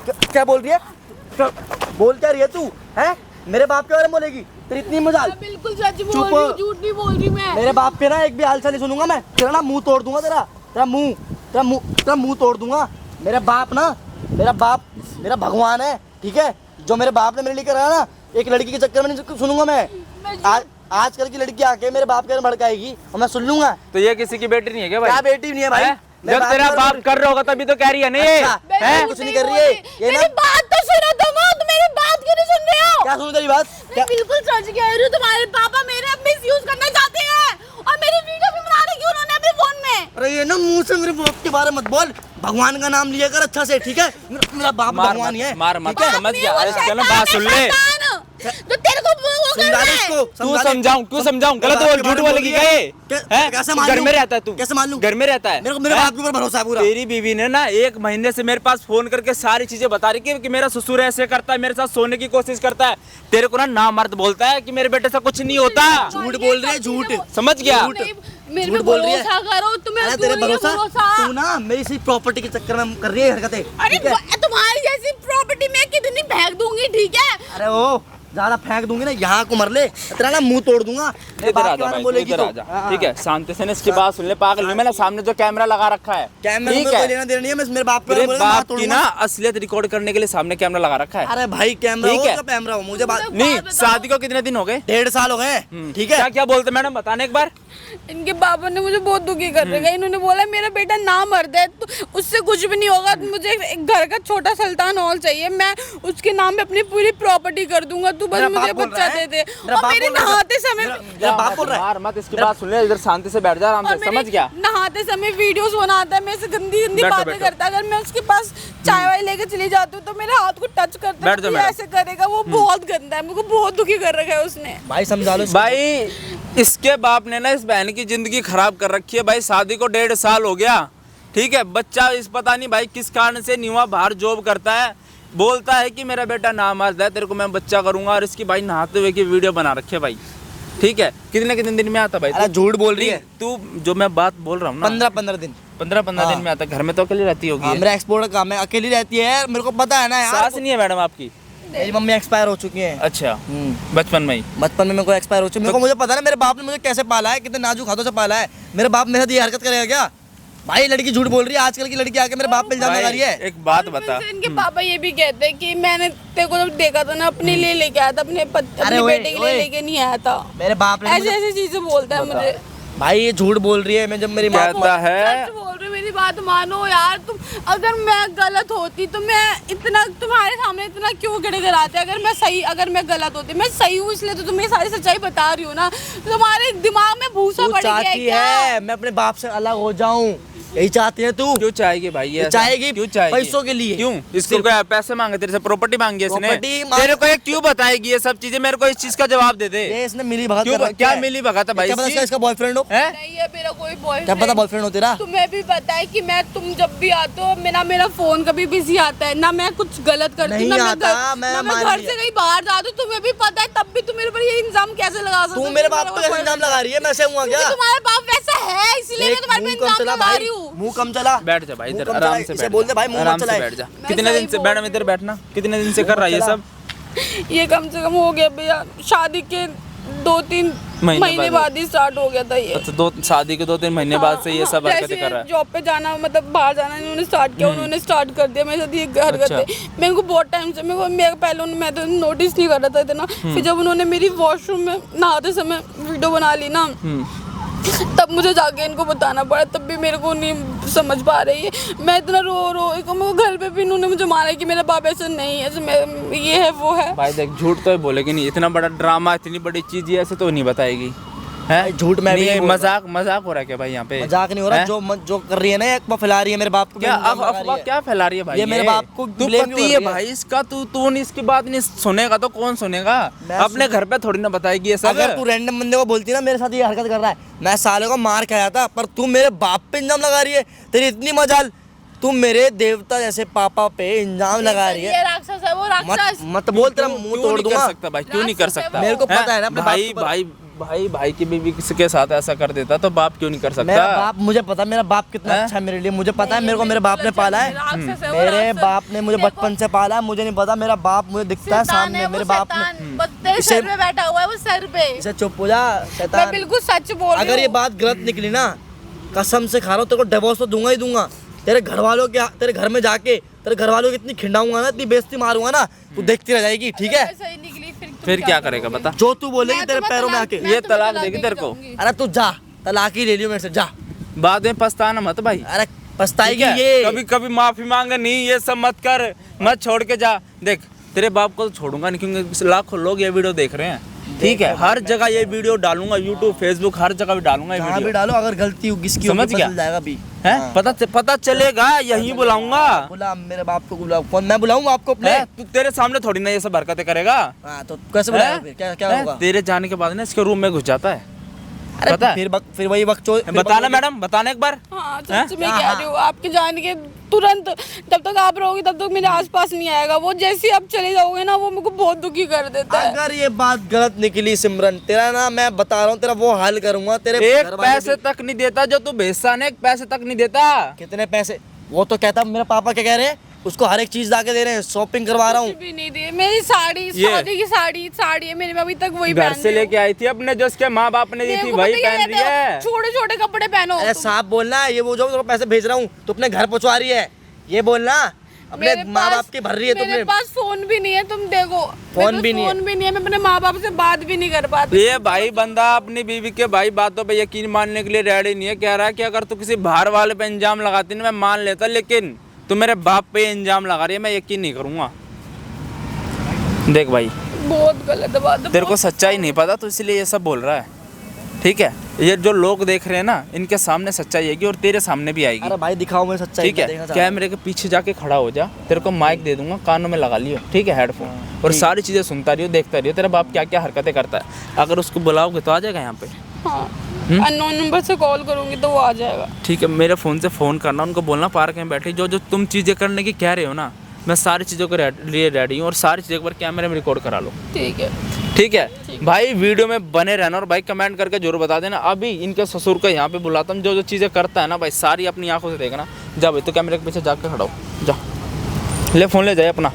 क्या बोल रही है? बोल क्या रही है तू? है मेरे बाप के बारे में बोलेगी? तेरी इतनी मजाल? बिल्कुल सच बोल रही हूँ, झूठ नहीं बोल रही मैं। मेरे बाप पे ना एक भी हालचा नहीं सुनूंगा मैं। तेरा ना मुंह तोड़ दूंगा, तेरा मुंह तोड़ दूंगा। मेरा बाप मेरा भगवान है, ठीक है? जो मेरे बाप ने मेरे लिए करा ना, एक लड़की के चक्कर में नहीं सुनूंगा मैं। आजकल की लड़की आके मेरे बाप के भड़काएगी और मैं सुन लूंगा। तो ये किसी की बेटी नहीं है क्या भाई? क्या बेटी नहीं है भाई? जब तेरा बाप कर रहा होगा तभी तो कह रही है नहीं? है कुछ नहीं कर रही है ये ना। मेरी बात तो सुनो तुम मेरी बात क्यों नहीं सुन रहे हो? क्या सुनू तेरी बात? मैं बिल्कुल सच कह रही हूँ, तुम्हारे पापा मेरे मिसयूज करना चाहते हैं और मेरी वीडियो भी बना रही उन्होंने अपने फोन में। अरे ये ना मुंह से मेरे बाप के बारे में मत बोल, भगवान का नाम लिया कर अच्छा से, ठीक है? मेरा बाप भगवान ही है। मार मत, समझ गया। बात सुन ले, तो तेरे को वो करना है। तू समझाऊं गलत बोल, झूठ बोलेगी क्या ये? कैसे मान लूं? घर में रहता है तू? कैसे मान लूं? घर में रहता है। मेरे बाप के ऊपर भरोसा है पूरा। तेरी बीवी ने ना 1 महीने से मेरे पास फोन करके सारी चीजें बता रही कि मेरा ससुर ऐसे करता है, मेरे साथ सोने की कोशिश करता है। तेरे को ना मर्द बोलता है कि मेरे बेटे से कुछ नहीं होता। झूठ बोल रही है, झूठ। समझ गया? मेरे पे भरोसा करो, तुम्हें तेरे भरोसा तू ना मेरी सी प्रॉपर्टी के चक्कर में कर रही है हरकतें। अरे तुम्हारी जैसी प्रॉपर्टी में कितनी फेंक दूंगी, ठीक है? अरे ओ ज्यादा फेंक दूंगी ना, यहाँ को मर ले, तेरा ना मुंह तोड़ दूंगा। इधर आ जा भाई, इधर आ जा, ठीक है? शांति से इसकी बात सुन ले। पागल नहीं, मैंने सामने जो कैमरा लगा रखा है, कैमरा में कोई लेना देना नहीं है। मैं मेरे बाप की ना असलियत रिकॉर्ड करने के लिए सामने कैमरा लगा रखा है। अरे भाई कैमरा हो तो कैमरा हो, मुझे बात नहीं। शादी को कितने दिन हो गए? 1.5 साल हो गए, ठीक है? क्या बोलते मैडम, बताने एक बार। इनके पापा ने मुझे बहुत दुखी कर रखा है। इन्होंने बोला मेरा बेटा ना मर्द है तो उससे कुछ भी नहीं होगा, मुझे एक घर का छोटा सुल्तान हॉल चाहिए, मैं उसके नाम पे अपनी पूरी प्रॉपर्टी कर दूंगा, तू बस मुझे बच्चा दे दे। और मेरे नहाते समय मार मत, इसकी बात सुन ले, इधर शांति से बैठ जा आराम से, समझ गया? नहाते समय वीडियोस बनाता है, मेरे से गंदी बातें करता है। अगर मैं उसके पास चाय वाय लेके चली जाती हूँ तो मेरे हाथ को टच करता है, ऐसे करेगा, वो बहुत गंदा है, मुझे बहुत दुखी कर रखा है उसने। भाई समझा लो भाई, इसके बाप ने ना इस बहन की जिंदगी खराब कर रखी है भाई। शादी को 1.5 साल हो गया, ठीक है? बच्चा इस पता नहीं भाई किस कारण से नहीं हुआ, बाहर जॉब करता है, बोलता है कि मेरा बेटा नामर्द है, तेरे को मैं बच्चा करूंगा, और इसकी भाई नहाते हुए की वीडियो बना रखे है भाई, ठीक है? कितने दिन में आता भाई? अरे झूठ बोल रही है तू, जो मैं बात बोल रहा हूँ ना, 15 दिन 15 दिन में आता। घर में तो अकेली रहती होगी? मेरा एक्सपोर्ट का काम है, अकेली रहती है, मेरे को पता है ना यार। सास नहीं है मैडम आपकी? मेरी मम्मी एक्सपायर हो चुकी है। अच्छा, बचपन में ही? बचपन में मेरे को एक्सपायर हो चुकी है। मुझे पता है मेरे बाप ने मुझे कैसे पाला है, कितने नाजुक हाथों से पाला है। मेरे बाप मेरे साथ ये हरकत करेगा क्या? भाई लड़की झूठ बोल रही है, आजकल की लड़की आके मेरे बाप पे इल्जाम लगा रही है। एक बात बता, इनके पापा ये भी कहते हैं कि मैंने तेरे को जब देखा था ना, अपने लिए लेके आया था, अपने बेटे के लिए लेके नहीं आया था। मेरे बाप ने ऐसी चीजें बोलता है मुझे। भाई ये झूठ बोल रही है। मैं जब मेरी कहता है, सच बोल रही, मेरी बात मानो यार तुम। अगर मैं गलत होती तो मैं इतना तुम्हारे सामने इतना क्यों गिड़गिड़ाते? अगर मैं गलत होती, मैं सही हूँ इसलिए तो तुम्हें सारी सच्चाई बता रही हूँ ना। तुम्हारे दिमाग में भूसा पड़ गया है क्या? मैं अपने बाप से अलग हो जाऊं, यही चाहती है तू? क्यों चाहेगी भाई? ये चाहेगी क्यों चाहेगी? पैसों के लिए। क्यों? इसको क्या पैसे मांगे तेरे से? प्रॉपर्टी मांगी है इसने? तेरे को ये क्यों बताएगी ये सब चीजें? मेरे को इस चीज का जवाब दे दे। ये इसने मिली भगत क्यों? क्या मिली भगत है भाई? इसका बॉयफ्रेंड हो? नहीं है मेरा कोई बॉयफ्रेंड। क्या पता बॉयफ्रेंड हो तेरा? तुम्हें भी पता है कि मैं, तुम जब भी आते हो मेरा फोन कभी बिजी आता है ना, मैं कुछ गलत करती हूँ ना, मैं घर से कहीं बाहर जाती हूँ। तुम्हें भी पता है, तब भी तुम मेरे पर ये इल्जाम कैसे लगा सकते हो? तू मेरे बाप पे इल्जाम लगा रही है, मैं ऐसे हुआ क्या? तुम्हारा बाप वैसा है इसलिए मैं तुम्हारे पे इल्जाम लगा रही हूँ। मुंह कम चला, बैठ जा भाई, इधर आराम से बैठ। बोल दे भाई, मुंह आराम मत से चलाए। बैठ जा। कितने दिन से मैडम इधर बैठना, कितने दिन से कर रहा है ये सब? ये कम से कम हो गया भैया, शादी के 2-3 महीने बाद ही स्टार्ट हो गया था ये। अच्छा, शादी के 2-3 महीने बाद से ये सब हरकतें कर रहा है? जॉब पे जाना, मतलब बाहर जाना इन्होंने स्टार्ट किया, उन्होंने स्टार्ट कर दिया मेरे साथ ये हरकतें। मेरे को बहुत टाइम से पहले मैं तो नोटिस नहीं कर रहा था इतना, फिर जब उन्होंने मेरी वॉशरूम में नहाते समय वीडियो बना ली ना, तब मुझे जाके इनको बताना पड़ा। तब भी मेरे को नहीं समझ पा रही है। मैं इतना रो घर पे भी इन्होंने मुझे मारा कि मेरा बाप ऐसा नहीं है, ये है वो है। भाई देख, झूठ तो बोलेगी नहीं, इतना बड़ा ड्रामा, इतनी बड़ी चीज ये ऐसे तो नहीं बताएगी है? झूठ में भी मजाक हो रहा है क्या भाई? यहाँ पे मजाक नहीं हो रहा, जो कर रही है ना, एक फैला रही है मेरे बाप को। क्या अफवाह क्या फैला रही है भाई? ये मेरे बाप को तू पति है भाई इसका, तू नहीं इसकी बात नहीं सुनेगा तो कौन सुनेगा? अपने घर पे थोड़ी ना बताएगी ये सब। अगर तू रैंडम बंदे को बोलती ना मेरे साथ ये हरकत कर रहा है, मैं साले को मार खाया था, पर तू मेरे बाप पे इल्जाम लगा रही है। तेरी इतनी मजाल, तुम मेरे देवता जैसे पापा पे इल्जाम लगा रही है। ये राक्षस है, वो राक्षस। मत बोल, तेरा मुंह तोड़ दूंगा। भाई क्यों नहीं कर सकता? मेरे को पता है ना अपने भाई भाई भाई की बीवी किसके साथ ऐसा कर देता तो बाप क्यों नहीं कर सकता? मेरा बाप, मुझे पता मेरा बाप कितना हाँ। अच्छा है मेरे लिए, मुझे पता है, मेरे को मेरे बाप ने पाला है, राक्षस है वो, मेरे राक्षस। बाप ने मुझे बचपन से पाला है, मुझे नहीं पता, मेरा बाप मुझे दिखता है शैतान सामने, वो मेरे बाप ने। शैतान, तेरे इसे- सर पे बैठा हुआ है वो सर पे। इसे चुप हो जा मैं शैतान। बिल्कुल सच बोल रही अगर ये हूँ। बात गलत निकली ना, कसम से खा रहा हूँ, तेरे को डिवोर्स तो दूंगा ही दूंगा। तेरे घर वालों के, तेरे घर में जाके तेरे घर वालों की इतनी खिंडाऊंगा ना, इतनी बेइज्जती मारूंगा ना, तू देखती रह जाएगी, ठीक है? सही निकली फिर क्या करेगा बता? जो तू बोलेगी मैं तेरे तुम्हें पैरों में तलाक- आके, मैं ये तुम्हें तलाक तलाक देगी देके तेरे को? जाऊंगी। अरे तू जा, तलाक ही ले लियो मेरे से, जा। बाद में पछताना मत भाई। अरे पछताएगी ठीक है? ये। कभी कभी माफी मांगे नहीं, ये सब मत कर, मत छोड़ के जा। देख तेरे बाप को तो छोड़ूंगा नहीं, क्योंकि लाखों लोग ये वीडियो देख रहे हैं, ठीक है? हर जगह ये वीडियो डालूंगा, यूट्यूब फेसबुक हर जगह भी डालूंगा ये जहाँ भी वीडियो, डालो, अगर गलती होगी किसकी समझ होगी पता गया? चल जाएगा भी। है? हाँ। पता चलेगा, यही बुलाऊंगा। बुला मेरे बाप को, बुलाओ। कौन, मैं बुलाऊं आपको अपने? है? तू तेरे सामने थोड़ी ना ये सब हरकतें करेगा। हाँ तो कैसे बुलाएगा है? फिर? क्या क्या है? होगा? तेरे जाने के बाद ना इसके रूम में घुस जाता है, अरे पता है? फिर वही वक्त बताना मैडम, बताना एक बार। हाँ हैं? सच में कह रही हूँ, आपके जाने के तुरंत जब तक आप रहोगे तब तक मेरे आसपास नहीं आएगा वो। जैसे ही आप चले जाओगे ना, वो मेरे को बहुत दुखी कर देता है। अगर ये बात गलत निकली सिमरन, तेरा ना मैं बता रहा हूँ, तेरा वो हाल करूंगा। तेरे एक घर वाले पैसे तक नहीं देता जो तू भेजता ना, एक पैसे तक नहीं देता। कितने पैसे? वो तो कहता मेरे पापा क्या कह रहे हैं, उसको हर एक चीज लाके दे रहे हैं, शॉपिंग करवा रहा हूँ। कुछ भी नहीं दिए। मेरी साड़ी, ये- शादी की साड़ी है मेरे में, अभी तक वही घर पहन से रही हूँ। लेके आई थी अपने, जो उसके माँ बाप ने दी थी देखो, वही पता क्या पहन रही कहते हो? है। छोटे छोटे कपड़े पहनो अरे तुम। साफ बोलना है, ये वो जो पैसे भेज रहा हूँ तो अपने घर पहुंचवा रही है, ये बोलना। अपने मेरे माँ पास- बाप की भर रही है मेरे तुमने। पास फोन भी नहीं है, तुम देखो। फोन मेरे पास भी नहीं है। फोन भी नहीं है, मैं अपने माँ बाप से बात भी नहीं कर पाती। ये भाई बंदा अपनी बीवी के भाई बातों पे यकीन मानने के लिए रेडी नहीं है। कह रहा है कि अगर तू किसी बाहर वाले पे इंजाम लगाती ना मैं मान लेता, लेकिन तू मेरे बाप पे इंजाम लगा रही है, मैं यकीन नहीं करूंगा। देख भाई, बहुत गलत बात है। तेरे को सच्चाई नहीं पता तो इसलिए ये सब बोल रहा है, ठीक है? ये जो लोग देख रहे हैं ना, इनके सामने सच्चाई आएगी और तेरे सामने भी आएगी, अरे भाई दिखाओ मैं सच्चाई, ठीक है? कैमरे के पीछे जाके खड़ा हो जा, तेरे को माइक दे दूंगा, कानों में लगा लियो, ठीक है? हेडफोन, और सारी चीजें सुनता रहियो, देखता रहियो तेरा बाप क्या क्या हरकतें करता है। अगर उसको बुलाओगे तो आ जाएगा यहाँ पे, हाँ, अननोन नंबर से कॉल करूंगी तो वो आ जाएगा। ठीक है? मेरे फ़ोन से फ़ोन करना, उनको बोलना पार्क में बैठे, जो जो तुम चीज़ें करने की कह रहे हो ना, मैं सारी चीज़ों के लिए रेडी हूँ, और सारी चीज़ें एक बार कैमरे में रिकॉर्ड करा लो, ठीक है। ठीक है? भाई वीडियो में बने रहना, और भाई कमेंट करके जरूर बता देना। अभी इनके ससुर को यहाँ पे बुलाता हूँ, जो जो चीज़ें करता है ना भाई, सारी अपनी आंखों से देखना। जा भाई, तो कैमरे के पीछे जाके खड़ा हो, जा ले फ़ोन ले जाए अपना,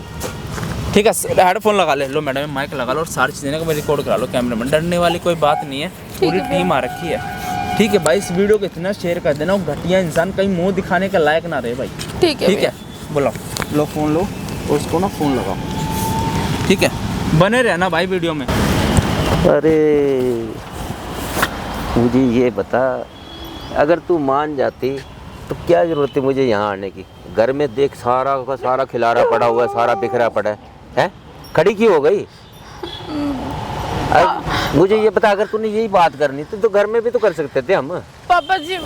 ठीक है? हेडफोन लगा ले लो मैडम, माइक लगा लो, और सारी चीज़ें ना रिकॉर्ड करा लो कैमरे में। डरने वाली कोई बात नहीं है, पूरी टीम आ रखी है, ठीक है भाई? इस वीडियो को इतना शेयर कर देना, वो घटिया इंसान कहीं मुंह दिखाने के लायक ना रहे भाई, ठीक है ठीक है? बुलाओ, लो फ़ोन लो, और उसको ना फ़ोन लगाओ, ठीक है? बने रहना भाई वीडियो में। अरे मुझे ये बता, अगर तू मान जाती तो क्या ज़रूरत है मुझे यहाँ आने की? घर में देख सारा का सारा खिलारा पड़ा हुआ है, सारा बिखरा पड़ा है, हैं? खड़ी क्यों हो गई? मुझे ये बता, अगर तूने यही बात करनी तो घर में भी तो कर सकते थे हम। पापा जी,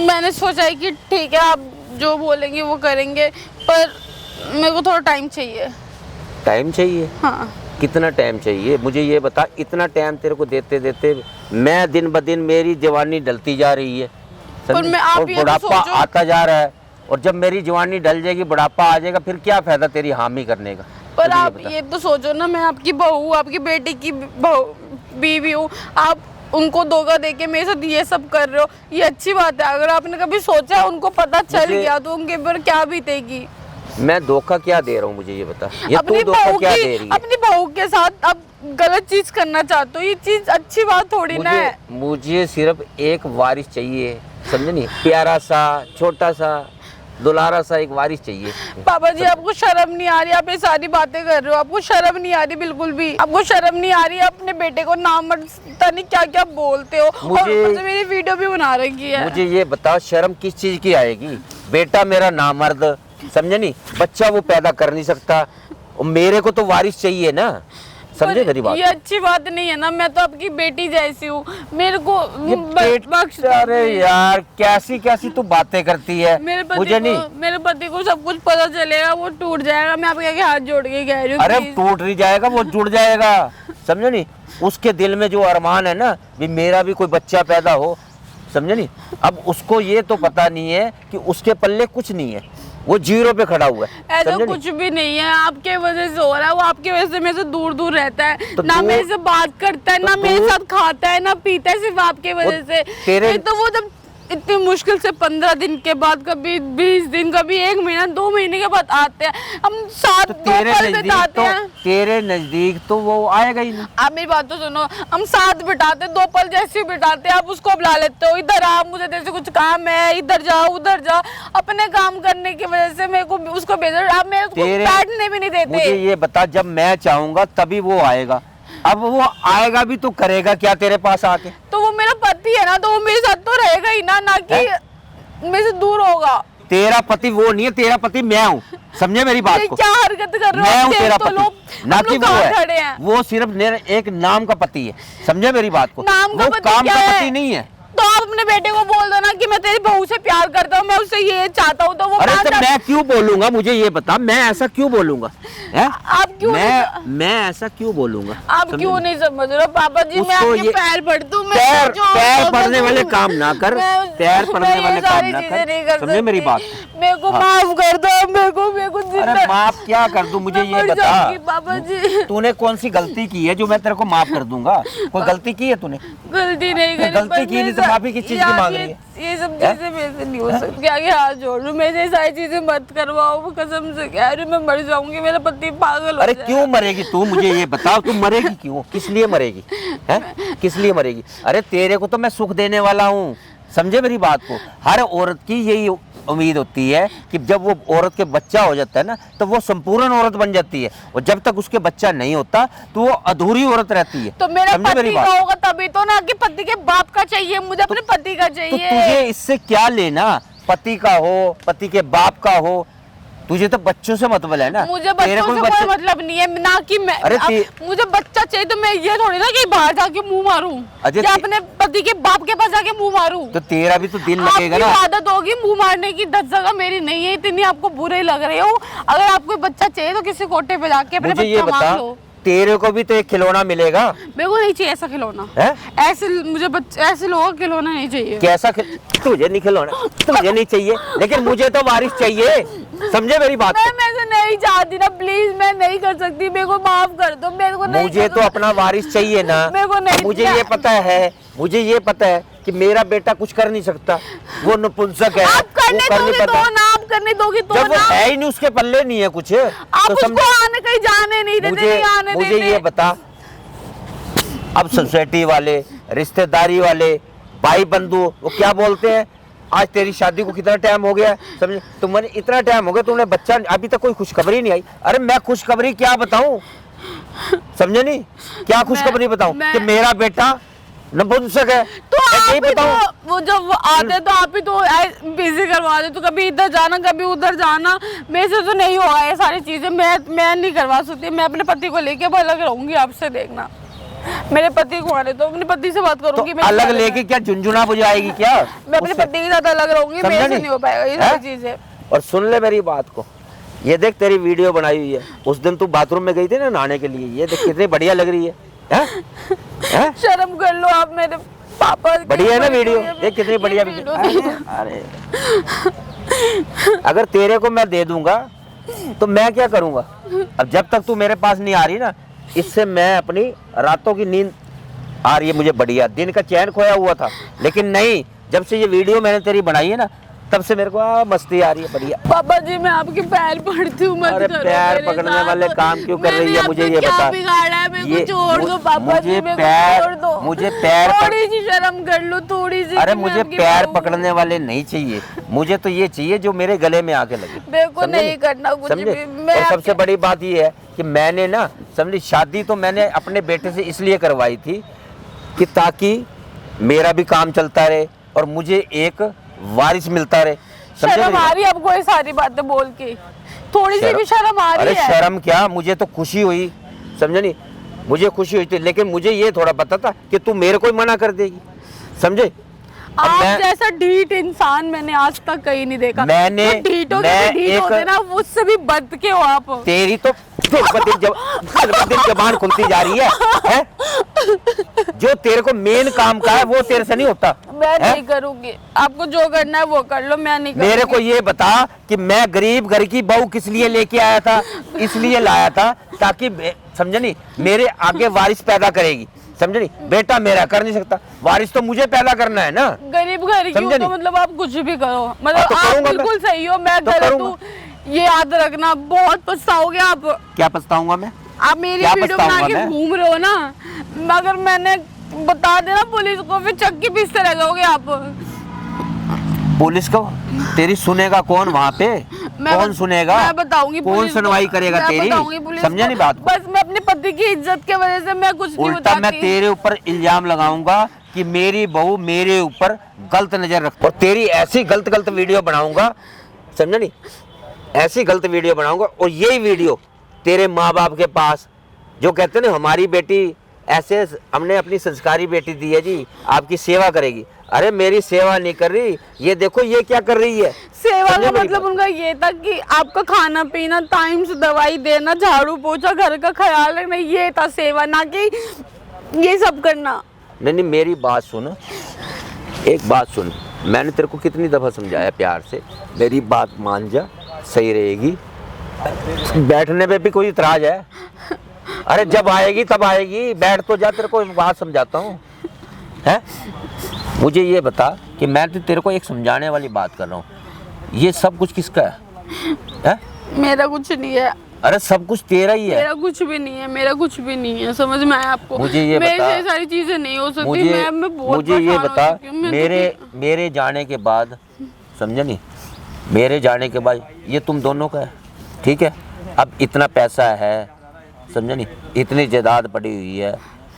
मैंने सोचा है कि ठीक है आप जो बोलेंगे वो करेंगे, पर मेरे को थोड़ा टाइम चाहिए। टाइम चाहिए? हाँ। कितना टाइम चाहिए मुझे ये बता? इतना टाइम तेरे को देते देते मैं दिन ब दिन मेरी जवानी ढलती जा रही है, पर मैं आप और ये तो बुढ़ापा सोचो। आता जा रहा है, और जब मेरी जवानी ढल जाएगी, बुढ़ापा आ जाएगा, फिर क्या फायदा तेरी हामी करने का? पर मुझे ये आप बता। ये तो सोचो ना, मैं आपकी बहू, आपकी बेटी की बहू, बीवी हूँ। आप उनको धोखा देके मेरे साथ ये सब कर रहे हो, ये अच्छी बात है? अगर आपने कभी सोचा, उनको पता चल गया तो उनके ऊपर क्या बीतेगी? मैं धोखा क्या दे रहा हूँ मुझे ये बता? ये तू अपनी धोखा बहू क्या की, दे रही है? अपनी बहू के साथ आप गलत चीज करना चाहते हो, ये चीज अच्छी बात थोड़ी ना है। मुझे सिर्फ एक वारिस चाहिए, समझे नहीं? प्यारा सा, छोटा सा, दुलारा सा एक वारिस चाहिए। पापा जी, आपको शर्म नहीं आ रही? आप ये सारी बातें कर रहे हो, आपको शर्म नहीं आ रही? बिल्कुल भी आपको शर्म नहीं आ रही? अपने बेटे को नाम पता नहीं क्या क्या बोलते हो, और ऊपर से मेरी वीडियो भी बना रखी है। मुझे ये बताओ, शर्म किस चीज की आएगी? बेटा मेरा नामर्द, समझे नहीं? बच्चा वो पैदा कर नहीं सकता, और मेरे को तो वारिस चाहिए ना, समझे मेरी बात? ये अच्छी बात नहीं है ना, मैं तो आपकी बेटी जैसी हूँ, मेरे को बख्श दो। अरे यार, कैसी कैसी तू बातें करती है? मेरे मुझे नहीं, मेरे पति को सब कुछ पता चलेगा, वो टूट जाएगा। मैं आपके आगे हाथ जोड़ के कह रही हूँ, अरे please। टूट नहीं जाएगा, वो जुड़ जाएगा, समझे नहीं? उसके दिल में जो अरमान है ना, भी मेरा भी कोई बच्चा पैदा हो, समझे नहीं? अब उसको ये तो पता नहीं है कि उसके पल्ले कुछ नहीं है, वो 0 पे खड़ा हुआ है। ऐसा समझे कुछ भी नहीं है, आपके वजह से हो रहा है। वो आपकी वजह से मेरे से दूर दूर रहता है, तो ना मेरे से बात करता है, ना मेरे साथ खाता है, ना पीता है, सिर्फ आपके वजह से। तेरे- तो वो जब इतनी मुश्किल से 15 दिन के बाद, कभी 20 दिन, कभी 1 महीना, 2 महीने के बाद आते हैं, हम साथ तो दो पल बिताते हैं। तेरे नजदीक तो वो आएगा ही नहीं। आप मेरी बात तो सुनो, हम साथ बिताते, 2 पल जैसे ही बिताते, आप उसको बुला लेते हो, इधर आ, मुझे तेरे से कुछ काम है, इधर जाओ उधर जाओ। अपने काम करने की वजह से मेरे को उसको भेजो, आप मेरे को बैठने भी नहीं देते। मुझे ये बता, जब मैं चाहूंगा तभी वो आएगा, अब वो आएगा भी तो करेगा क्या तेरे पास आके? तो वो मेरा पति है ना, तो वो मेरे साथ तो रहेगा ही ना कि मेरे से दूर होगा। तेरा पति वो नहीं है, तेरा पति मैं हूँ, समझे मेरी बात को? क्या हरकत कर रहे हो? मैं हूँ तेरा तो पति, ना कि वो खड़े है। हैं। वो सिर्फ मेरा एक नाम का पति है, समझे मेरी बात को? नाम का वो पति काम क्या का है? पति नहीं है। तो आप अपने बेटे को बोल दो ना कि मैं तेरी बहू से प्यार करता हूँ, मैं उससे ये चाहता हूँ, तो वो अरे मान तो जाता- मैं क्यों बोलूंगा? मुझे ये बता, मैं ऐसा क्यों बोलूंगा? हैं? आप क्यों मैं ऐसा क्यों बोलूंगा? आप क्यों नहीं समझ रहे हो पापा जी? मैं उसको आपके ये- पैर पड़ती हूँ, पैर पड़ने वाले काम ना कर, पैर पड़ने वाले काम ना कर, समझे मेरी बात? मेरे को माफ कर दो, मेरे को अरे माफ क्या कर दूं? मुझे ये बता, पापा जी। तूने कौन सी गलती की है जो मैं तेरे को माफ कर दूंगा? कोई गलती की है तूने? गलती नहीं करी, गलती पर की नहीं तो मेरे माफी किस चीज की मांग रही है? ये सब चीजें मेरे से नहीं हो सकती। आगे हाथ जोड़ रही हूँ, मेरे से सारी चीजें मत करवाओ, वो कसम से कह रही हूँ, मैं मर जाऊंगी, मेरा पति पागल हो अरे जाएगा। क्यों मरेगी तू? मुझे ये बताओ, तू मरेगी क्यों? किस लिए मरेगी? हैं? किस लिए मरेगी? अरे तेरे को तो मैं सुख देने वाला हूँ, समझे मेरी बात को? हर औरत की यही उम्मीद होती है कि जब वो औरत के बच्चा हो जाता है ना, तो वो संपूर्ण औरत बन जाती है, और जब तक उसके बच्चा नहीं होता तो वो अधूरी औरत रहती है। तो मेरा समझे मेरी पति बात? का होगा तभी तो ना, कि पति के बाप का चाहिए, मुझे अपने पति का तो चाहिए। तुझे इससे क्या लेना? पति का हो, पति के बाप का हो, तुझे तो बच्चों से मतलब है ना। मुझे तेरे बच्चों को से बच्चे- कोई मतलब नहीं है, ना कि मैं अरे मुझे बच्चा चाहिए तो मैं ये थोड़ी ना कि बाहर जाके मुंह मारूं, अजय या अपने पति के बाप के पास जाके मुंह मारूं। तो तेरा भी तो दिल लगेगा आपकी ना। आदत होगी मुंह मारने की, 10 जगह मेरी नहीं है, इतनी आपको बुरे लग रहे हो। अगर आपको बच्चा चाहिए तो किसी कोटे पे जाके अपने मुझे ये बच्चा बता, मांग लो। तेरे को भी तो एक खिलौना मिलेगा। मेरे को नहीं चाहिए ऐसा खिलौना, है? ऐसे मुझे ऐसे लोगों का खिलौना नहीं चाहिए। कैसा तुझे नहीं खिलौना, तुझे नहीं चाहिए, लेकिन मुझे तो वारिस चाहिए, समझे मेरी बात को? मैं ऐसे नहीं चाहती ना, प्लीज मैं नहीं कर सकती, मेरे को माफ कर दो, मेरे को नहीं मुझे तो अपना वारिस चाहिए ना। मेरे को नहीं- मुझे ये पता है, मुझे ये पता है कि मेरा बेटा कुछ कर नहीं सकता, वो नपुंसक है, आप करने वो कर दोगे नहीं तो पाता। ना, आप करने दोगे तो जब वो ना। है ही नहीं, उसके पल्ले नहीं है कुछ, आप तो उसको आने कहीं जाने नहीं देते, नहीं आने मुझे देते। ये बता, अब सोसाइटी वाले, रिश्तेदारी वाले, भाई बंधु, वो क्या बोलते हैं? आज तेरी शादी को कितना टाइम हो गया, समझे? तुम्हारे इतना टाइम हो गया, तुमने बच्चा, अभी तक कोई खुशखबरी नहीं आई। अरे मैं खुशखबरी क्या बताऊं, समझे नहीं? क्या खुशखबरी बताऊं कि मेरा बेटा नपुंसक है? तो मैं आप यही ही बताऊं? तो, वो जब वो आते तो आप ही तो बिजी करवा दे, तो कभी इधर जाना कभी उधर जाना, मेरे से तो नहीं होगा ये सारी चीजें, मैं नहीं करवा सकती। मैं अपने पति को लेके अलग रहूंगी, आपसे देखना। मेरे पति को आने तो अपने पति से बात तो करूंगी। अलग लेके क्या झुंझुना बुझाएगी क्या? मैं अपने उससे- पति के साथ अलग रहूंगी, समझा मेरे से नहीं? नहीं हो पाएगा ये हैं? सारी चीजें। और सुन ले मेरी बात को, ये देख तेरी वीडियो बनाई हुई है, उस दिन तू बाथरूम में गई थी ना नहाने के लिए, ये देख कितनी बढ़िया लग रही है, हैं? हैं? शर्म कर लो आप, मेरे पापा की बढ़िया है ना बड़ी वीडियो? बढ़िया देख कितनी बढ़िया वीडियो। अरे अगर तेरे को मैं दे दूंगा तो मैं क्या करूंगा? अब जब तक तू मेरे पास नहीं आ रही ना, इससे मैं अपनी रातों की नींद आ रही है मुझे बढ़िया, दिन का चैन खोया हुआ था, लेकिन नहीं, जब से ये वीडियो मैंने तेरी बनाई है ना, तब से मेरे को मस्ती आ रही है बढ़िया। पापा जी मैं आपके पैर पड़ती हूँ, मत अरे करो पैर मेरे पकड़ने साथ। वाले काम क्यों कर रही है? मुझे ये क्या बता। बिगाड़ा है? मेरे को छोड़ दो पापा जी, मुझे मेरे को पैर, छोड़ दो। मुझे पैर थोड़ी सी शर्म कर लो, थोड़ी सी। अरे कि मैं मुझे आपकी पैर बहू हूँ। पकड़ने वाले नहीं चाहिए, मुझे तो ये चाहिए जो मेरे गले में आके लगे। मेरे को समझे नहीं करना कुछ समझे? भी। मैं और सबसे आपके- बड़ी बात ये है कि मैंने ना, समझी, शादी तो मैंने अपने बेटे से इसलिए करवाई थी कि ताकि मेरा भी काम चलता रहे और मुझे एक वारिस मिलता रहे। समझे शर्म मेरी आ बात? रही है आपको ये सारी बातें बोल के? थोड़ी सी भी शर्म आ रही अरे है? शर्म क्या, मुझे तो खुशी हुई, समझे नहीं? मुझे खुशी हुई थी, लेकिन मुझे ये थोड़ा पता था कि तू मेरे को ही मना कर देगी, समझे? आप मैं- जैसा ढीठ इंसान मैंने आज तक कहीं नहीं देखा। मैंने- जो ढीठों मैं के ढीठ एक- होते ना, उससे भी बढ़ के हो आप। तेरी तो दिन जबान खुलती जा रही है? जो तेरे को मेन काम का है वो तेरे से नहीं होता। मैं है? नहीं करूंगी, आपको जो करना है वो कर लो, मैं नहीं करूंगी। मेरे को ये बता कि मैं गरीब घर की बहू किस लिए लेके आया था? इसलिए लाया था ताकि समझे नहीं, मेरे आगे वारिस पैदा करेगी, समझे नहीं? बेटा मेरा कर नहीं सकता, वारिस तो मुझे पैदा करना है ना। गरीब घर की हूँ तो मतलब आप कुछ भी करो, मतलब तो आप करूंगा बिल्कुल सही हो, मैं तो गलत करूंगा। हूँ, ये याद रखना। बहुत पछताओगे आप। क्या पछताऊंगा मैं? आप मेरी क्या वीडियो बना पछताऊंगा के मैं? घूम रहे हो ना, मगर मैंने बता देना पुलिस को, फिर चक्की पीसते रह जाओगे आप। पुलिस को तेरी सुनेगा कौन वहाँ पे? कौन सुनेगा? मैं बताऊंगी कौन पुलिस को। सुनवाई करेगा मैं तेरी? बताऊंगी पुलिस समझे को। नहीं बात को? बस मैं अपने पति की इज्जत के वजह से मैं कुछ नहीं उल्टा मैं बताती। तेरे ऊपर इल्जाम लगाऊंगा कि मेरी बहू मेरे ऊपर गलत नजर रख, और तेरी ऐसी गलत गलत वीडियो बनाऊंगा, समझे नहीं? ऐसी गलत वीडियो बनाऊंगा, और यही वीडियो तेरे माँ बाप के पास, जो कहते ना हमारी बेटी ऐसे, हमने अपनी संस्कारी बेटी दी है जी, आपकी सेवा करेगी। अरे मेरी सेवा नहीं कर रही, ये देखो ये क्या कर रही है। सेवा समझे का मेरी मतलब बात? उनका ये था कि आपका खाना पीना, टाइम से दवाई देना, झाड़ू पोछा, घर का ख्याल रखना, ये था सेवा, ना कि ये सब करना। नहीं, मेरी बात सुन, एक बात सुन, मैंने तेरे को कितनी दफा समझाया प्यार से, मेरी बात मान जा, सही रहेगी। बैठने पे भी कोई इतराज है? अरे जब आएगी तब आएगी, बैठ तो जा, तेरे को एक बात समझाता हूँ। है, मुझे ये बता कि मैं तो तेरे को एक समझाने वाली बात कर रहा हूँ, ये सब कुछ किसका है? मेरा कुछ नहीं है। अरे सब कुछ तेरा ही है। मेरा कुछ भी नहीं है, मेरा कुछ भी नहीं है, समझ में आया आपको? मुझे ये मेरे बता, से सारी चीजें नहीं हो सकती। मुझे मैं बहुत मुझे ये परेशान हो बता, चुकी हूँ, मैं मेरे जाने के बाद, समझे नहीं, मेरे जाने के बाद ये तुम दोनों का है, ठीक है? अब इतना पैसा है, समझे नहीं, इतनी जायदाद पड़ी हुई है,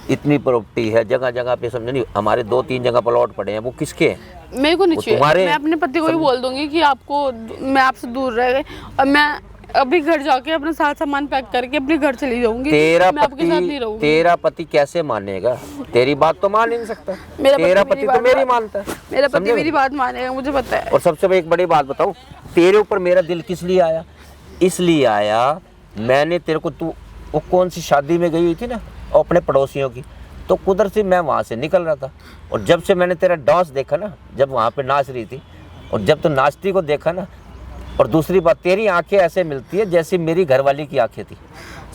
इतनी प्रॉपर्टी है जगह जगह पे, समझे नहीं, हमारे 2-3 जगह प्लॉट पड़े हैं, वो किसके हैं? मेरे को नहीं वो चाहिए। तुम्हारे- मैं अपने पति को ही बोल दूंगी कि आपको, मैं आपसे दूर रह गए, और मैं अभी घर जाके अपना सारा सामान पैक करके अपने घर चली जाऊंगी। तेरा मैं आपके साथ नहीं पति, रहूंगी। तेरा पति कैसे मानेगा? तेरी बात तो मान ही नहीं सकता। तेरा पति तो मेरी मानता है। मेरा पति समझे? मेरी बात मानेगा, मुझे पता है। और सबसे एक बड़ी बात बताऊं, तेरे ऊपर मेरा दिल किस लिए आया? इसलिए आया, मैंने तेरे को, तू वो कौन सी शादी में गई हुई थी ना, और अपने पड़ोसियों की, तो कुदरत से मैं वहाँ से निकल रहा था, और जब से मैंने तेरा डांस देखा ना, जब वहाँ पे नाच रही थी, और जब तो नाचती को देखा ना, और दूसरी बात, तेरी आंखें ऐसे मिलती है जैसे मेरी घरवाली की आंखें थी,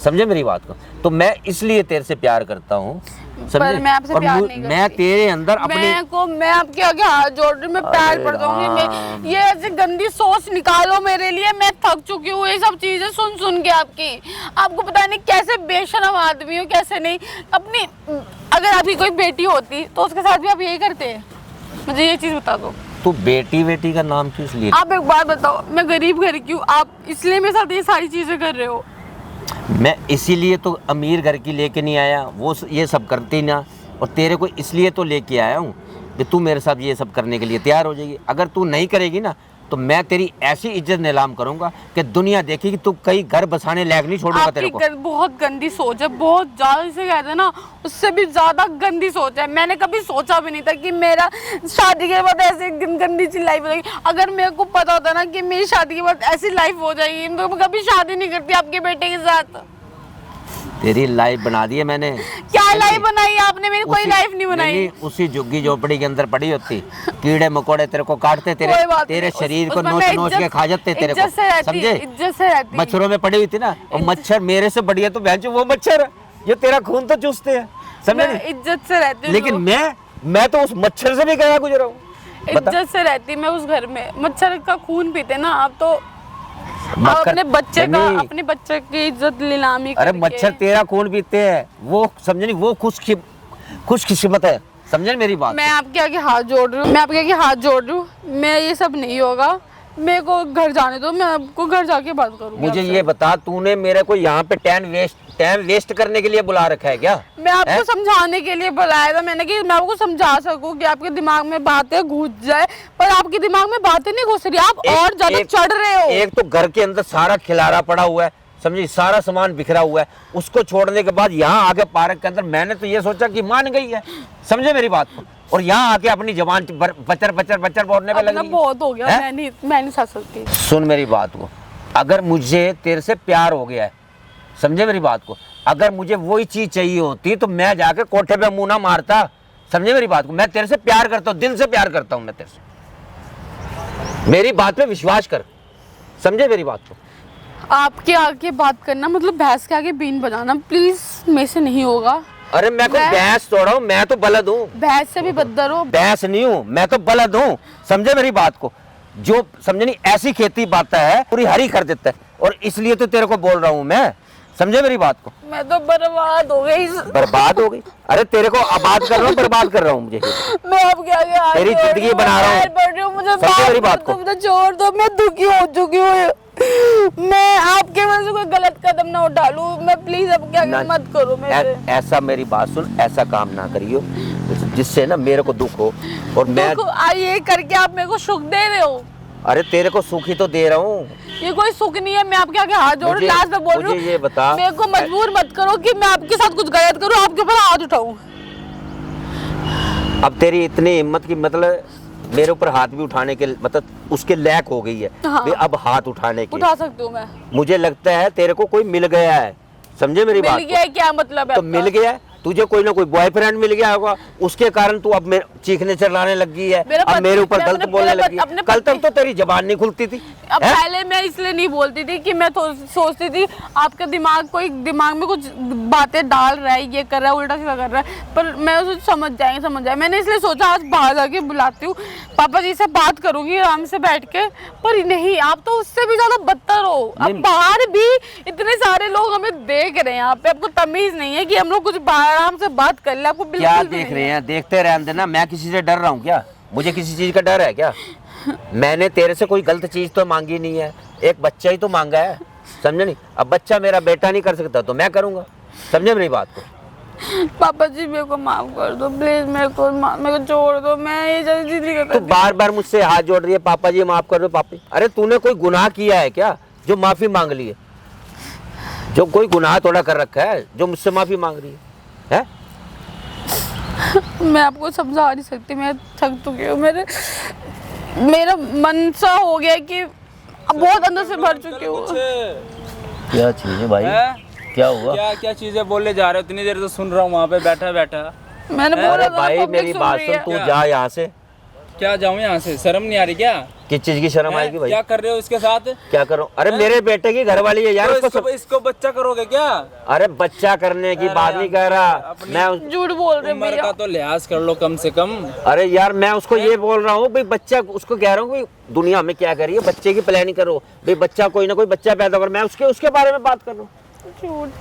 समझे मेरी बात को? तो मैं इसलिए तेरे से प्यार करता हूँ, पर मैं आपसे प्यार नहीं करती। मैं तेरे अंदर अपने, मैं आपके आगे हाथ जोड़ रही हूँ, मैं पैर पड़ जाऊंगी। मैं ये ऐसी गंदी सोच निकालो मेरे लिए, मैं थक चुकी हूँ ये सब चीजें सुन सुन के आपकी। आपको पता नहीं कैसे बेशरम आदमी हो, कैसे नहीं। अपनी, अगर आपकी कोई बेटी होती तो उसके साथ भी आप यही करते? मुझे ये चीज बता दो। तू बेटी का नाम क्यों इसलिए? आप एक बात बताओ, मैं गरीब घर की हूँ, आप इसलिए मेरे साथ ये सारी चीजें कर रहे हो? मैं इसीलिए तो अमीर घर की लेके नहीं आया, वो ये सब करती ना, और तेरे को इसलिए तो लेके आया हूँ कि तू मेरे साथ ये सब करने के लिए तैयार हो जाएगी। अगर तू नहीं करेगी ना, तो मैं तेरी ऐसी इज्जत नीलाम करूंगा कि दुनिया देखेगी, तू कहीं घर बसाने लायक नहीं छोड़ूंगा तेरे को। आपकी बहुत गंदी सोच है, बहुत ज्यादा, जिसे कहते हैं ना, उससे भी ज्यादा गंदी सोच है। मैंने कभी सोचा भी नहीं था कि मेरा शादी के बाद ऐसी गंदी सी लाइफ हो जाएगी। अगर मेरे को पता होता ना कि मेरी शादी के बाद ऐसी लाइफ हो जाएगी, तो मैं कभी शादी नहीं करती आपके बेटे के साथ। तेरी लाइफ बना दी है मैंने। क्या लाइफ बनाई आपने? मेरी कोई लाइफ नहीं बनाई। उसी झुग्गी झोपड़ी के अंदर पड़ी होती, कीड़े मकोड़े तेरे को काटते, तेरे शरीर को नोच नोच के खा जाते तेरे को, समझे? इज्जत से रहती। मच्छरों में पड़ी हुई थी ना, और मच्छर मेरे से बढ़िया तो बहन वो मच्छर है, ये तेरा खून तो चूसते हैं, समझे? इज्जत से रहती हूँ, लेकिन मैं तो उस मच्छर से भी गया गुजरा हूँ। इज्जत से रहती मैं उस घर में। मच्छर का खून पीते ना आप, तो आप अपने बच्चे की इज्जत नीलामी करके। अरे मच्छर तेरा खून पीते हैं, वो समझे नहीं, वो खुशकिस्मत है, समझे मेरी बात? मैं आपके आगे हाथ जोड़ रही हूँ, मैं ये सब नहीं होगा, मेरे को घर जाने दो, मैं आपको घर जाके बात करूँगी। मुझे ये बता, तूने मेरे को यहाँ पे टाइम वेस्ट करने के लिए बुला रखा है क्या? मैं आपको समझाने के लिए बुलाया था मैंने, कि मैं आपको समझा सकूं कि आपके दिमाग में बातें घुस जाए, पर आपके दिमाग में बातें नहीं घुस रही, आप और ज्यादा चढ़ रहे हो। एक तो घर के अंदर सारा खिलारा पड़ा हुआ है, समझी, सारा सामान बिखरा हुआ है। उसको छोड़ने के बाद यहाँ आके पार्क के अंदर मैंने तो ये सोचा कि मान गई है, समझे मेरी बात को, और यहाँ आके अपनी जबान बचर बचर बचर बोलने पे लगी। बहुत हो गया, मैं नहीं सह सकती। सुन मेरी बात को, अगर मुझे तेरे से प्यार हो गया है, समझे मेरी बात को, अगर मुझे वही चीज चाहिए होती तो मैं जाके कोठे पे मुंह ना मारता, समझे मेरी बात को। मैं तेरे से प्यार करता हूँ, दिल से प्यार करता हूँ मैं तेरे से, मेरी बात पे विश्वास कर, समझे मेरी बात को। आपके आगे बात करना मतलब भैंस के आगे बीन बजाना, प्लीज मेरे से नहीं होगा। अरे मैं कोई भैंस तोड़ा हूँ, मैं तो बलद हूँ। भैंस से भी बदतर हो। भैंस नहीं हूँ, मैं तो बलद हूँ, समझे मेरी बात को। जो समझे नहीं, ऐसी खेती पाता है पूरी हरी कर देता है, और इसलिए तो तेरे को बोल रहा हूँ मैं, समझे मेरी बात को। मैं तो बर्बाद हो गई। बर्बाद हो गई? अरे तेरे को आबाद कर रहा हूँ, बर्बाद कर रहा हूँ मुझे। मैं अब क्या क्या तेरी जिंदगी बना रहा हूँ, मुझे समझे मेरी बात को। मुझे छोड़ दो, मैं दुखी हो चुकी हूँ। मैं आपके वजह से कोई गलत कदम ना उठा लूं। मैं प्लीज अब क्या मत करो मेरे। ऐसा मेरी बात सुन, ऐसा काम ना करियो जिससे ना मेरे को दुख हो। और मैं ये करके आप मेरे को सुख दे रहे हो। अरे तेरे को सुख ही तो दे रहा हूँ। ये कोई सुख नहीं है। मैं आपके आगे हाथ जोड़ लास्ट में बोल रही हूँ, ये बता, मेरे को मजबूर मत करो कि मैं आपके साथ कुछ गलत करूँ, आपके ऊपर हाथ उठाऊं। अब तेरी इतनी हिम्मत की मतलब मेरे ऊपर हाथ भी उठाने के मतलब उसके लायक हो गई है। हाँ। अब हाथ उठाने के उठा सकती हूँ मैं। मुझे लगता है तेरे को कोई मिल गया है, समझे मेरी बात। मिल गया है क्या मतलब है? तो मिल गया है तुझे, कोई ना कोई बॉयफ्रेंड मिल गया होगा, उसके कारण तू अब चीखने चिल्लाने लगी है, अब मेरे ऊपर गलत बोलने लगी है। कल तक तो तेरी जबान नहीं खुलती थी। अब पहले मैं इसलिए नहीं बोलती थी कि मैं सोचती थी आपका दिमाग कोई दिमाग में कुछ बातें डाल रहा है, ये कर रहा है, उल्टा सीधा कर रहा है, पर मैं उसे समझ जाए। मैंने इसलिए सोचा आज बाहर जाके बुलाती हूँ, पापा जी से बात करूंगी आराम से बैठ के। पर नहीं, आप तो उससे भी ज्यादा बदतर हो। अब बाहर भी इतने सारे लोग हमें देख रहे हैं, यहाँ पे आपको तमीज नहीं है कि हम लोग कुछ आराम से बात कर ले। आपको बिल्कुल क्या देख रहे हैं? देखते रहने देना। मैं किसी से डर रहा हूँ क्या? मुझे किसी चीज का डर है क्या? मैंने तेरे से कोई गलत चीज तो मांगी नहीं है, एक बच्चा ही तो मांगा है, समझे नहीं। अब बच्चा मेरा बेटा नहीं कर सकता तो मैं करूंगा, समझे मेरी बात को। पापा जी मेरे को माफ कर दो प्लीज, मेरे को छोड़ दो। मैं ये जल्दी नहीं करता। तू बार बार मुझसे हाथ जोड़ रही है, पापा जी माफ कर दो पापी। अरे तूने कोई गुनाह किया है क्या जो माफी मांग ली है? जो कोई गुनाह थोड़ा कर रखा है जो मुझसे माफी मांग रही है? मैं आपको समझा नहीं सकती, मैं थक चुकी हूँ। मेरा मन सा हो गया कि अब बहुत अंदर से भर चुकी हूँ। क्या चीज है भाई? क्या हुआ? क्या चीजें बोले जा रहे हो? इतनी देर तो सुन रहा हूँ वहाँ पे बैठा बैठा। मैंने बोला भाई मेरी बात सुन, तू जा यहाँ से। क्या जाऊँ यहाँ से? शर्म नहीं आ रही क्या? किस चीज की शर्म आएगी भाई? क्या कर रहे हो इसके साथ? क्या करो? अरे मेरे बेटे की घरवाली है यार, तो इसको बच्चा करोगे क्या? अरे बच्चा करने की बात नहीं कह रहा मैं। झूठ बोल रहे उम्र का तो लिहाज कर लो कम से कम। अरे यार मैं उसको ये बोल रहा हूँ भाई, बच्चा उसको कह रहा हूँ भाई दुनिया में क्या करिए, बच्चे की प्लानिंग करो भाई, बच्चा कोई ना कोई बच्चा पैदा कर। मैं उसके बारे में बात कर रहा हूँ।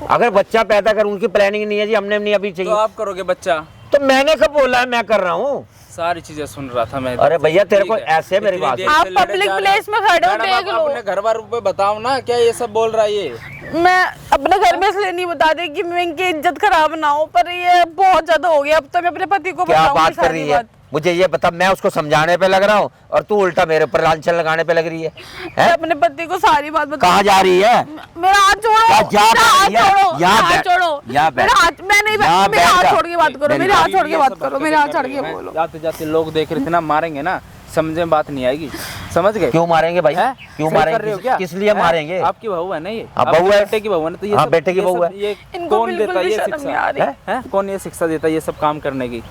अगर बच्चा पैदा कर, उनकी प्लानिंग नहीं है जी, हमने नहीं अभी चाहिए। तो आप करोगे बच्चा? तो मैंने कब बोला है मैं कर रहा हूँ? सारी चीजें सुन रहा था मैं। अरे भैया तेरे को ऐसे मेरी बात, आप पब्लिक प्लेस में खड़े हो, देख लो। अपने घर बार पे बताओ ना, क्या ये सब बोल रहा है ये? मैं अपने घर में इसलिए नहीं बता रही कि मैं इनकी इज्जत खराब ना हो, पर ये बहुत ज्यादा हो गया। अब तो मैं अपने पति को क्या बताऊंगी बात कर रही है? मुझे ये बता, मैं उसको समझाने पे लग रहा हूँ और तू उल्टा मेरे ऊपर लांछन लगाने पे लग रही है? मैं अपने पति को सारी बात बता। कहाँ जा रही है? मेरा हाथ छोड़ो, मेरा हाथ छोड़ो, मेरा हाथ, मैं नहीं, मेरा हाथ छोड़ के बात करो, मेरे हाथ छोड़ के बात करो, मेरे हाथ छोड़ के बोलो। जाते जाते लोग देख रहे थे ना, मारेंगे ना, समझ में बात नहीं आएगी। समझ गए? क्यों मारेंगे भाई? क्यों मारेंगे? किस लिए मारेंगे? आपकी बहू है ना ये? बहू है, बेटे की बहू है ना? तो ये हाँ बेटे की बहू है। ये कौन देता है ये शिक्षा? कौन ये शिक्षा देता है ये सब काम करने की?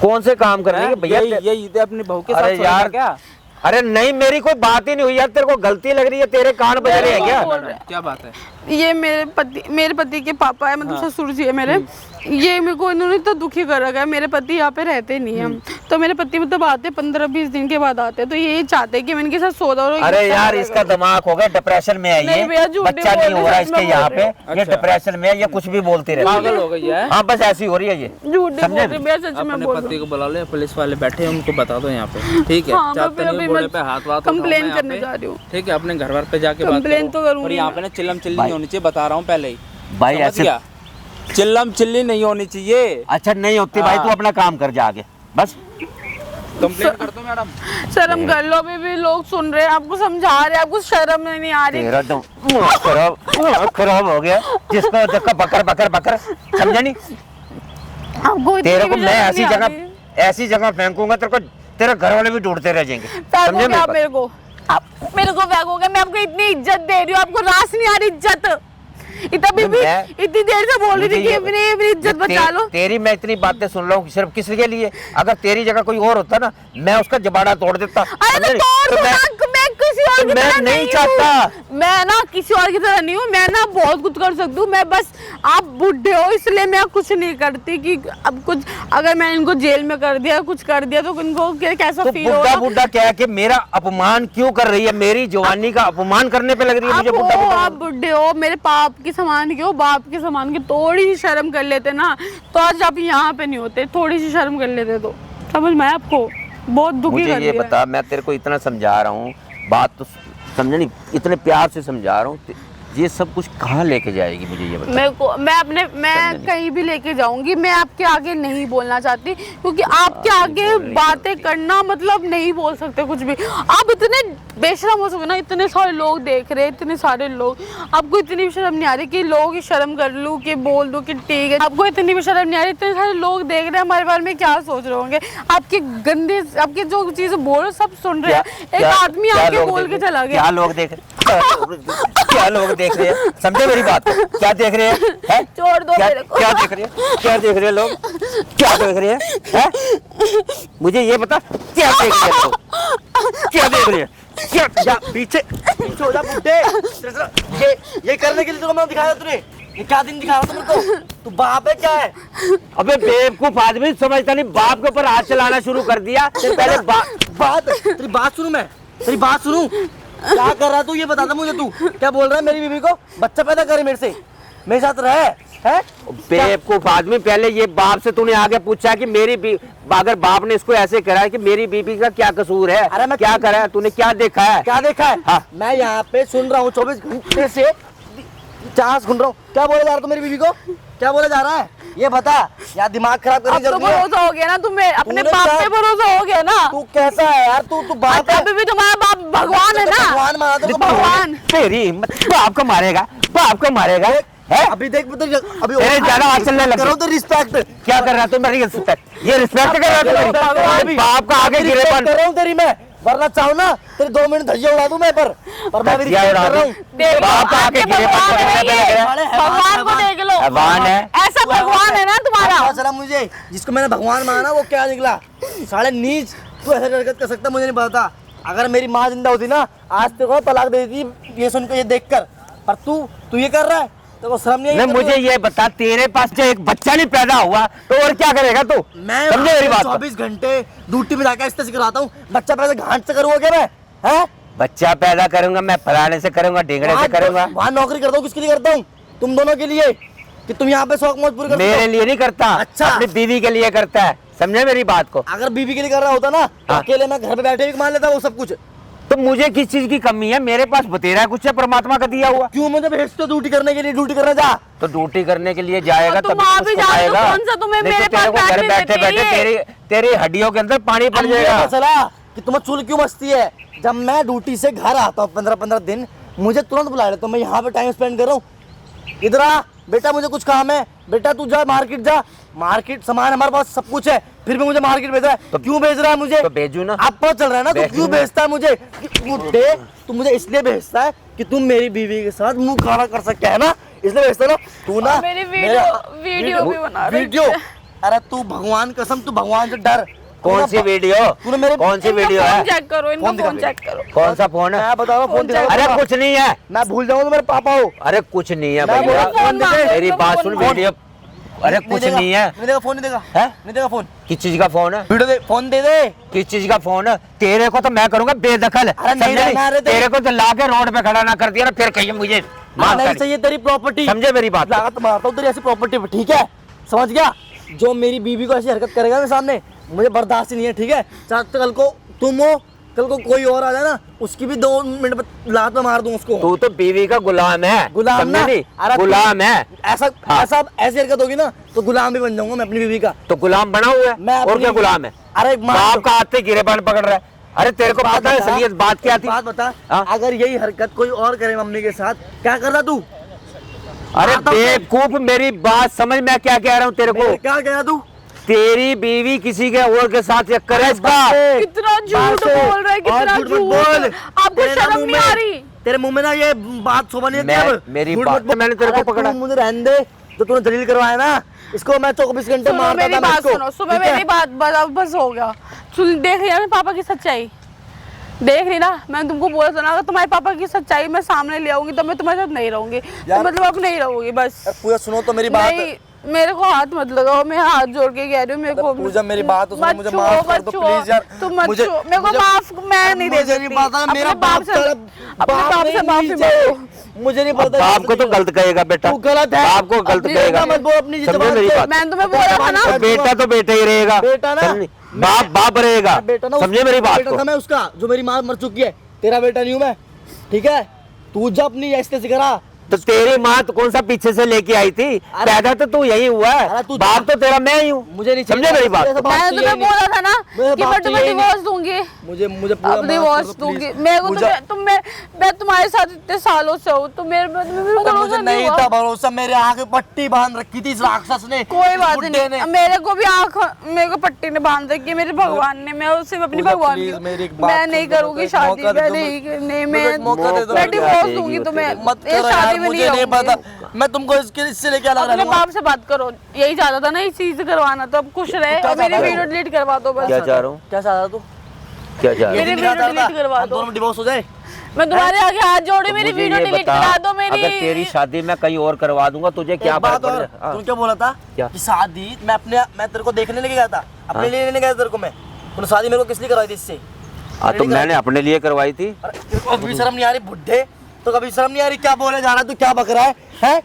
कौन से काम करने के भैया? ये अपनी बहू के साथ अरे यार क्या? अरे नहीं, मेरी कोई बात ही नहीं हुई यार, तेरे को गलती लग रही है, तेरे कान बज रहे हैं क्या? क्या बात है? ये मेरे पति के पापा है, मतलब ससुर जी है मेरे। ये मेरे को इन्होंने तो दुखी कर रखा है। मेरे पति यहाँ पे रहते नहीं है, तो मेरे पति मतलब आते 15-20 दिन के बाद आते, तो ये चाहते हैं कि मैं इनके साथ सो जाऊं। अरे यार इसका दिमाग हो गया, डिप्रेशन में है ये, बच्चा नहीं हो रहा इसके यहाँ पे, ये डिप्रेशन में है, ये कुछ भी बोलती रहती है, पागल हो गई है। हाँ बस ऐसी हो रही है ये। झूठ नहीं बोल रही भैया, सच में अपने बोल रही पति को बुला लो, पुलिस वाले बैठे हैं उनको बता दो यहाँ पे, ठीक है? हाँ, चाहते मैं नहीं बोले पे हाथ वाथ कंप्लेन करने जा रही हूँ, ठीक है? अपने घर वार पे जाके कंप्लेन तो करूंगी। और यहाँ पे ना चिल्लम चिल्ली नहीं होनी चाहिए, बता रहा हूँ पहले ही भाई। ऐसे चिल्लम चिल्ली नहीं होनी चाहिए। अच्छा नहीं होती भाई, तू अपना काम कर जा आगे बस। कंप्लेंट कर दो मैडम। शर्म कर लो, अभी भी लोग सुन रहे हैं, आपको समझा रहे हैं, आपको शर्म नहीं आ रही। तेरा तो खराब हो गया, जिसको देखो बकर बकर बकर, समझे नहीं? आपको इतनी तेरे को भी मैं शर्म नहीं आ रही? ऐसी जगह फेंकूंगा तेरे को, तेरे घर वाले भी ढूंढते रह जाएंगे। समझे फेंकोगे आप मेरे मेरे को? आप मेरे को फेंकोगे? मैं आपको इतनी इज्जत दे रही हूँ, आपको रास नहीं आ रही इज्जत? इतना भी इतनी देर से बोल रही थी कि अपनी इज्जत बचा लो। तेरी मैं इतनी बातें सुन रहा हूँ सिर्फ किस के लिए? अगर तेरी जगह कोई और होता ना, मैं उसका जबाड़ा तोड़ देता। अरे तो तोड़ दो ना, मैं किसी और की तरह नहीं हूँ। चाहता। मैं ना किसी और की तरह नहीं हूँ, मैं ना बहुत कुछ कर सकती हूँ। मैं बस, आप बुढ़े हो इसलिए मैं कुछ नहीं करती कि अब कुछ अगर मैं इनको जेल में कर दिया, कुछ कर दिया तो इनको कैसा तो फील होगा? बुढ़ा क्या है कि मेरा अपमान क्यों कर रही है? मेरी जवानी का अपमान करने पे लग रही है मुझे बुढ़ा। आप बुढ़े हो, मेरे पाप की समान के हो, बाप के समान के। थोड़ी सी शर्म कर लेते ना तो आज आप यहाँ पे नहीं होते। थोड़ी सी शर्म कर लेते तो समझ में आया आपको? बहुत दुखी मुझे कर ये दिया। बता, मैं तेरे को इतना समझा रहा हूँ, बात तो समझे नहीं, इतने प्यार से समझा रहा हूँ, ये सब कुछ कहाँ लेके जाएगी मुझे ये बता। मैं कहीं भी लेके जाऊंगी, मैं आपके आगे नहीं बोलना चाहती क्योंकि आपके आगे बातें करना मतलब नहीं बोल सकते कुछ भी। आप इतने बेशरम हो सकते ना, इतने सारे लोग देख रहे हैं, इतने सारे लोग, आपको इतनी भी शर्म नहीं आ रही कि लोग ही शर्म कर लूं कि बोल दूं कि ठीक है? आपको इतनी भी शर्म नहीं आ रही, इतने सारे लोग देख रहे हैं हमारे बारे में, क्या सोच रहे होंगे? आपके गंदे, आपके जो चीजें बोल रहे सब सुन रहे हैं। एक आदमी आके बोल के चला गया। क्या लोग देख क्या लोग देख रहे हैं? समझे मेरी बात? क्या देख रहे हैं? छोड़ दो मेरे को। क्या देख रहे हैं? क्या देख रहे हैं लोग? क्या देख रहे हैं? मुझे ये बता, क्या देख रहे हैं लोग? क्या देख रहे हैं? क्या जा पीछे हो जा बुड्ढे। ये करने के लिए तो मैं दिखाया तूने, ये क्या दिन दिखा रहा था मेरे को? तू बाप है क्या है? अबे बेवकूफ आदमी, समझता नहीं, बाप के ऊपर हाथ चलाना शुरू कर दिया। पहले तेरी बात सुनूं मैं? तेरी बात सुनूं? क्या कर रहा तू ये बता दे मुझे। तू क्या बोल रहा है? मेरी बीवी को बच्चा पैदा करे मेरे से, मेरे साथ रहे है? बेवकूफ आदमी, पहले ये बाप से तूने आगे पूछा कि अगर बाप ने इसको ऐसे करा है कि मेरी बीबी का क्या कसूर है? अरे मैं क्या करा है? तूने क्या देखा है? क्या देखा है? हाँ। मैं यहाँ पे सुन रहा हूँ 24 घंटे से, 50 सुन रहा हूँ। क्या बोला जा रहा तू मेरी बीवी को? क्या बोला जा रहा है ये बता। यहाँ दिमाग खराब करने अब तो जरूरी है। भरोसा हो गया ना तुम्हें, अपने तूने बाप क्या- पे भरोसा हो गया ना। तू कैसा है यार? तू बाप है? अभी भी तुम्हारा बाप भगवान है ना। भगवान माना तो भगवान। तेरी हिम्मत, बाप को मारेगा, बाप को मारेगा है? अभी देख अभी तेरे ज्यादा हाथ चलने लग करो गए। तो रिस्पेक्ट। क्या कर रहा है तू मेरी रिस्पेक्ट? ये रिस्पेक्ट कर रहा है तू मेरी? बाप का आगे गिरे कर रहा हूँ तेरी मैं, वरना चाहूँ ना तेरे 2 मिनट धज्जियाँ उड़ा दूं मैं, पर मैं भी धज्जियाँ respect उड़ा कर रहा दूं। हूँ। बाप का आगे गिरे भगवान है ये। अरे भगवान को देख लो, भगवान है। ऐसा भगवान है ना तुम्हारा। चला मुझे, जिसको मैंने भगवान माना वो क्या निकला? साले नीच, तू ऐसे हरकत कर सकता मुझे नहीं पता। अगर मेरी माँ जिंदा होती ना, आज तेरे को तलाक दे देती ये सुन के, ये देख कर। पर तू ये कर रहा है तो शर्म नहीं आई? मुझे ये बता, तेरे पास जो एक बच्चा नहीं पैदा हुआ तो और क्या करेगा तू? मैं समझे मेरी बात को? 24 घंटे ड्यूटी में जाकर इस कराता हूँ। बच्चा पैदा घाट से करूँगा क्या मैं? है बच्चा पैदा करूंगा मैं, फलाने से करूंगा, ढींगड़े से करूंगा। वहाँ नौकरी करता हूँ, किसके लिए करता हूँ? तुम दोनों के लिए, कि तुम यहाँ पे शौक मौज पूरी करते हो। मेरे लिए नहीं करता, अच्छा। अपनी बीवी के लिए करता है। समझे मेरी बात को? अगर बीवी के लिए कर रहा होता ना तो हाँ। अकेले मैं घर पे बैठे भी मान लेता वो सब कुछ। तो मुझे किस चीज की कमी है? मेरे पास बतेरा कुछ है परमात्मा का दिया हुआ। क्यों मुझे भेजते हो ड्यूटी करने के लिए? ड्यूटी करने जा। तो ड्यूटी करने के लिए जाएगा तुम तब वहाँ भी उसको जाओ तो खाएगा। कौन सा तुम्हें नहीं तो मेरे तेरे पास को घर बैठने बैठे देती बैठे है? तेरी हड्डियों के अंदर पानी पड़ अब मुझे जाएगा। पता चला कि तुम्हें चूल क्यों मस्ती है। जब मैं ड्यूटी से घर आता हूँ 15-15 दिन, मुझे तुरंत बुला लेता हूँ, मैं यहाँ पे टाइम स्पेंड कर रहा हूँ। इधर आ बेटा, मुझे कुछ काम है। बेटा तू जा मार्केट जा, मार्केट सामान हमारे पास सब कुछ है, फिर भी मुझे मार्केट भेज रहा है। तो क्यों भेज रहा है मुझे? तो भेजू ना। आप पता चल रहा है ना तू भेजू क्यों ना। भेजता है मुझे? बुड्ढे, तू मुझे इसलिए भेजता है कि तुम मेरी बीवी के साथ मुंह काला कर सकते है ना, इसलिए भेजता है ना तू ना। मेरी वीडियो भी बना रही वीडियो? अरे तू भगवान कसम, तू भगवान से डर। कौन सी वीडियो? तूने मेरे कौन सी वीडियो है? चेक करो, इनका फोन दिखा फोन चेक करो। कौन सा फोन है? मैं बता रहा हूँ, फोन दिखा। अरे कुछ नहीं है, मैं भूल जाऊंगा तो मेरे पापा हो। अरे कुछ नहीं है मैं भैया, बोला फोन मांगो, मेरी इनको बात फोन सुन। मांगो। वीडियो अरे कुछ देगा, नहीं है। नहीं देगा फोन, नहीं देगा है? नहीं देगा फोन। किस चीज का फोन है? वीडियो दे, फोन दे दे। किस चीज का फोन है? तेरे को तो मैं करूंगा बेदखल। अरे नहीं समझे? रहना, अरे तेरे को तो लाके रोड पे खड़ा ना कर दिया ना, फिर कहिए मुझे मार नहीं कर। चाहिए तेरी प्रॉपर्टी। समझे मेरी बात? लागत मारता हूँ तेरी ऐसी प्रॉपर्टी पे, ठीक है? समझ गया? जो मेरी बीवी को ऐसी हरकत करेगा मेरे सामने, मुझे बर्दाश्त ही नहीं है, ठीक है? चाहे कल को तुम हो, कल को कोई और आ जाए ना, उसकी भी 2 मिनट में लात में मार दूं उसको। तू तो बीवी का गुलाम है। गुलाम समझे ना? नहीं? अरे तू- गुलाम है। ऐसा हाँ। ऐसी हरकत होगी ना तो गुलाम भी बन जाऊंगा मैं अपनी बीवी का। तो गुलाम बना हुआ है मैं और अपनी- क्या गुलाम है? अरे बाप का हाथ से गिरेबान पकड़ रहा है। अरे तेरे को पता है असलियत बात क्या थी? बात बता, हाँ? अगर यही हरकत कोई और करे मम्मी के साथ क्या करता तू? अरे बेवकूफ, मेरी बात समझ, मैं क्या कह रहा हूँ तेरे को। क्या कह तू? तेरी बीवी किसी के और के साथ चक्कर है इसका। कितना झूठ बोल रहा है, कितना और झूठ मत झूठ। बोल। आपको तेरे ना शर्म मुंह नहीं में- आ रही? तेरे मुंह में ना ये बात शोभा नहीं है अब। मेरी झूठ बात मत बोल। मैंने तेरे को अरे पकड़ा। तू मुझे रहने दे, जो तूने दलील करवाया ना, इसको मैं 24 घंटे सुनो मारता मेरी था मैं बात, इसको, सुनो सुबह ठीक है? मेरी बात बस हो गया। सुन, देख लिया ना पापा की सच्चाई, देख रही ना। मैंने तुमको बोला था ना, अगर तुम्हारे पापा की सच्चाई मैं सामने ले आऊंगी तो मैं तुम्हारे साथ नहीं रहूंगी, तो यार- मतलब अब नहीं रहूंगी बस। अरे पूजा सुनो तो मेरी बात। नहीं, मेरे को हाथ मत लगाओ, मैं हाथ जोड़ के कह रही हूँ, मेरे को पूजा मेरी बात तो सुनो, मत मुझे छुओ, माफ कर मत दो छुओ, प्लीज यार। तुम मत मुझे- छुओ, मेरे को मुझे- माफ मैं नहीं दे मुझे नहीं सकती। पता, अपने मेरा बाप से नहीं माफी चाहिए। मांगो। मुझे नहीं अब पता। बाप को तो गलत कहेगा बेटा, तू गलत है। बाप को गलत अपनी कहेगा। जगह मत बोल अपनी समझे जबान मेरी से। बात? मैंने तुम्हें बोला था ना, तो बेटा तो बेटा ही रहेगा, बेटा ना, समझे? बाप बाप रहेगा, बेटा ना, समझे मेरी बात बेटा को? था मैं उसका, जो मेरी माँ मर चुकी है। तेरा बेटा नहीं हूँ मैं, ठीक है? तू जब अपनी ऐसे से करा। तो तेरी माँ तो कौन सा पीछे से लेके आई थी? पैदा तो तू यही हुआ अरे है, तू- बाप तो तेरा मैं ही हूँ। मुझे नहीं समझे मेरी बात को? मैंने तुम्हें बोला था ना मेरे कि बाप मैं तो तुम्हें यही नहीं- डिवोर्स दूंगी, मुझे पूरा अब माफ डिवोर्स कर दो, दूंगी। please। मेरे को पूजा- मैं तुम्हारे साथ इतने सालों से हूँ, तो मेरे पे अरे मुझे भरोसा नहीं नहीं था हुआ। भरोसा, मेरे आगे पट्टी बांध रखी थी इस राक्षस ने, कोई इस बात बुड्ढे ने। नहीं, मेरे को भी मेरे को पट्टी ने बांध रखी है मेरे भगवान ने। मैं उससे अपनी पूजा, भगवान please, मेरी एक की बात मैं सुन नहीं लो, करूंगी एक शादी, मौका दे मैं दो, नहीं मुझे एक मौका दे दो। मैं डिवोर्स क्या दूंगी देगी तुम्हें। मत ये करो शादी यार, में मुझे नहीं पता। मैं तुमको इससे लेके अलग अपने रहूंगा। बाप से बात करो, यही चाहता था ना, इस चीज से करवाना, तो अब खुश रहे क्या और मेरी चाहता है? वीडियो डिलीट करवा दो बस। क्या चाह रहा हूँ? क्या चाह रहा तू? क्या चाह रहा मेरी हूँ? वीडियो डिलीट करवा हम दो। दोनों में डिवोर्स हो जाए। मैं तुम्हारे आगे हाथ जोड़े, तो मेरी मुझे वीडियो ये डिलीट बता, करा दो मेरी। अगर तेरी शादी मैं कहीं और करवा दूंगा तुझे क्या एक बात फर्क और, पड़ेगा? हाँ। तूने क्या बोला था? क्या? कि शादी मैं तेरे को देखने लेके गया था, अपने हाँ। लिए लेने गया था तेरे को मैं। तूने शादी मेरे को किस लिए करवाई थी इससे? तो मैंने अपने लिए करवाई थी। अरे तेरे को कभी शर्म नहीं आ रही बुड्ढे? तो कभी शर्म नहीं आ रही? क्या बोले जा रहा है तू? क्या बक रहा है? हैं?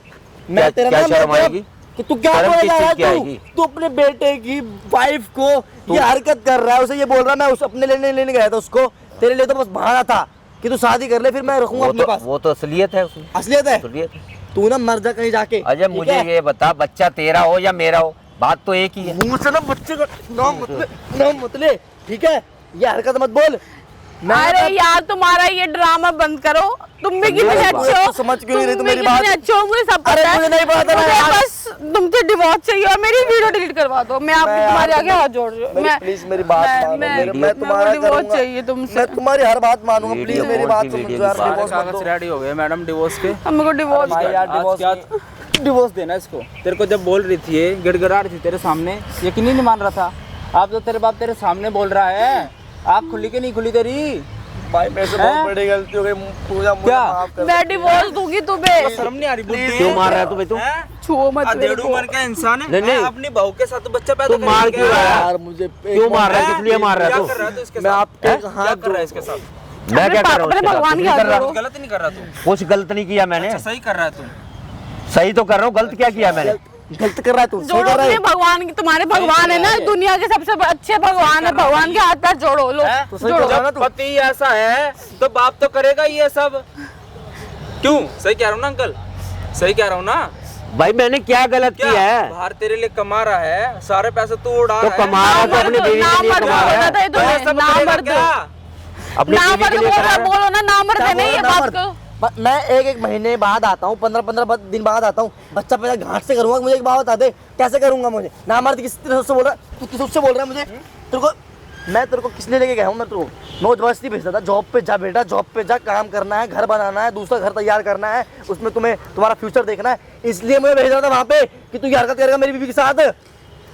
मैं तेरा क्या नाम शर्म मैं तेरा- आएगी? कि तू क्या शर्म बोले किस जा रहा चीज़ की है आएगी? तू अपने बेटे की वाइफ को ये हरकत कर रहा है, उसे ये बोल रहा है मैं उस अपने लेने गया था उसको, तेरे लिए तो बस बहाना था कि तू शादी कर ले, फिर मैं रखूंगा अपने पास। वो तो असलियत है उसमें, असलियत है? असलियत। तू ना मर जा कहीं जाके। अजय ठीक मुझे है? ये बता, बच्चा तेरा हो या मेरा हो, बात तो एक ही है। मुंह से ना बच्चे का नाम मत ले, ठीक है? ये हरकत मत बोल। अरे यार तुम्हारा ये ड्रामा बंद करो, तुम भी कितने बात- अच्छे हो, तू समझ क्यों नहीं रही तू तुम भी मेरी बात? कितने अच्छे हो, मुझे सब अरे पता है। मुझे नहीं पता था मुझे यार। बस तुमसे डिवोर्स चाहिए और मेरी वीडियो डिलीट करवा दो। मैं मैं तुम्हारे यार- आगे हाथ जोड़ रही हूँ। मैं प्लीज मेरी बात मानो, मैं तुम्हारा डिवोर्स करूंगा। चाहिए तुमसे। मैं तुम्हारी हर बात मानूंगा, प्लीज वीडियो मेरी कौन बात सी सुनो वीडियो यार, की बात? डिवोर्स मत दो। कागज रेडी हो गए मैडम डिवोर्स के। हमको डिवोर्स भाई यार आज डिवोर्स क्या नहीं। डिवोर्स देना इसको। तेरे को जब बोल रही थी ये गिड़गिड़ा रही थी तेरे सामने, यकीन ही नहीं मान रहा था। आप तो तेरे बाप तेरे सामने बोल रहा है, आँख खुली के नहीं खुली तेरी? भाई मेरे से हैं? बहुत बड़ी गलती हो गई, पूजा मुझे क्या? माफ कर। मैं डिवोर्स दूंगी तुम्हें। शर्म नहीं आ रही बुड्ढे? क्यों मार रहा है तू भाई तू? हैं? छुओ मत मेरे डेढ़ को। उम्र का इंसान है। नहीं, नहीं। हैं? अपनी बहू के साथ तो बच्चा पैदा तू मार क्यों रहा है? यार मुझे क्यों मार रहा है? किस लिए मार रहा है क्या तू? कर रहा है तू इसके मैं साथ? आपके हैं? हाथ क्या कर रहा है इसके साथ? मैं क्या कर रहा हूँ अपने इसके साथ? भगवान कुछ की नहीं कर रहा, हाथ कुछ गलत नहीं कर रहा तू। कुछ गलत नहीं किया मैंने। अच्छा सही कर रहा है तू। सही तो कर रहा हूँ, गलत क्या किया मैंने? गलत कर रहा है तू, सही जोड़ो कर रहा अपने है। भगवान की, तुम्हारे भगवान है ना दुनिया के सबसे अच्छे भगवान है, भगवान के हाथ पैर जोड़ो लो, हैं? तो सही जोड़ो। कर रहा है ना जब तू? पति ऐसा है तो बाप तो करेगा ही ये सब। क्यों? सही कह रहा हूँ ना अंकल? सही कह रहा हूँ ना? भाई मैंने क्या गलत क्या किया है? बाहर तेरे लिए कमा रहा है, सारे पैसे तू उड़ा तो रहा है। कमा रहा है तो अपनी बीवी के लिए कमा रहा है, तो ये सब करेगा क्या? अपनी बीवी के लिए कमा रहा है। बोलो ना नामर्द है नहीं, ये बात करो। मैं एक महीने बाद आता हूँ, 15 दिन बाद आता हूँ, बच्चा पैदा घाट से करूंगा। मुझे एक बात बता दे, कैसे करूंगा? मुझे नामर्द किस तरह से बोल रहा है? तू किस उससे बोल रहा है मुझे? मैं तेरे को किस लिए लेके गया हूँ? मैं जबरदस्ती भेजता था, जॉब पे जा बेटा, जॉब पे जा, काम करना है, घर बनाना है, दूसरा घर तैयार करना है, उसमें तुम्हें तुम्हारा फ्यूचर देखना है, इसलिए मुझे भेज रहा था वहाँ पे कि तू ये हरकत करेगा मेरी बीवी के साथ।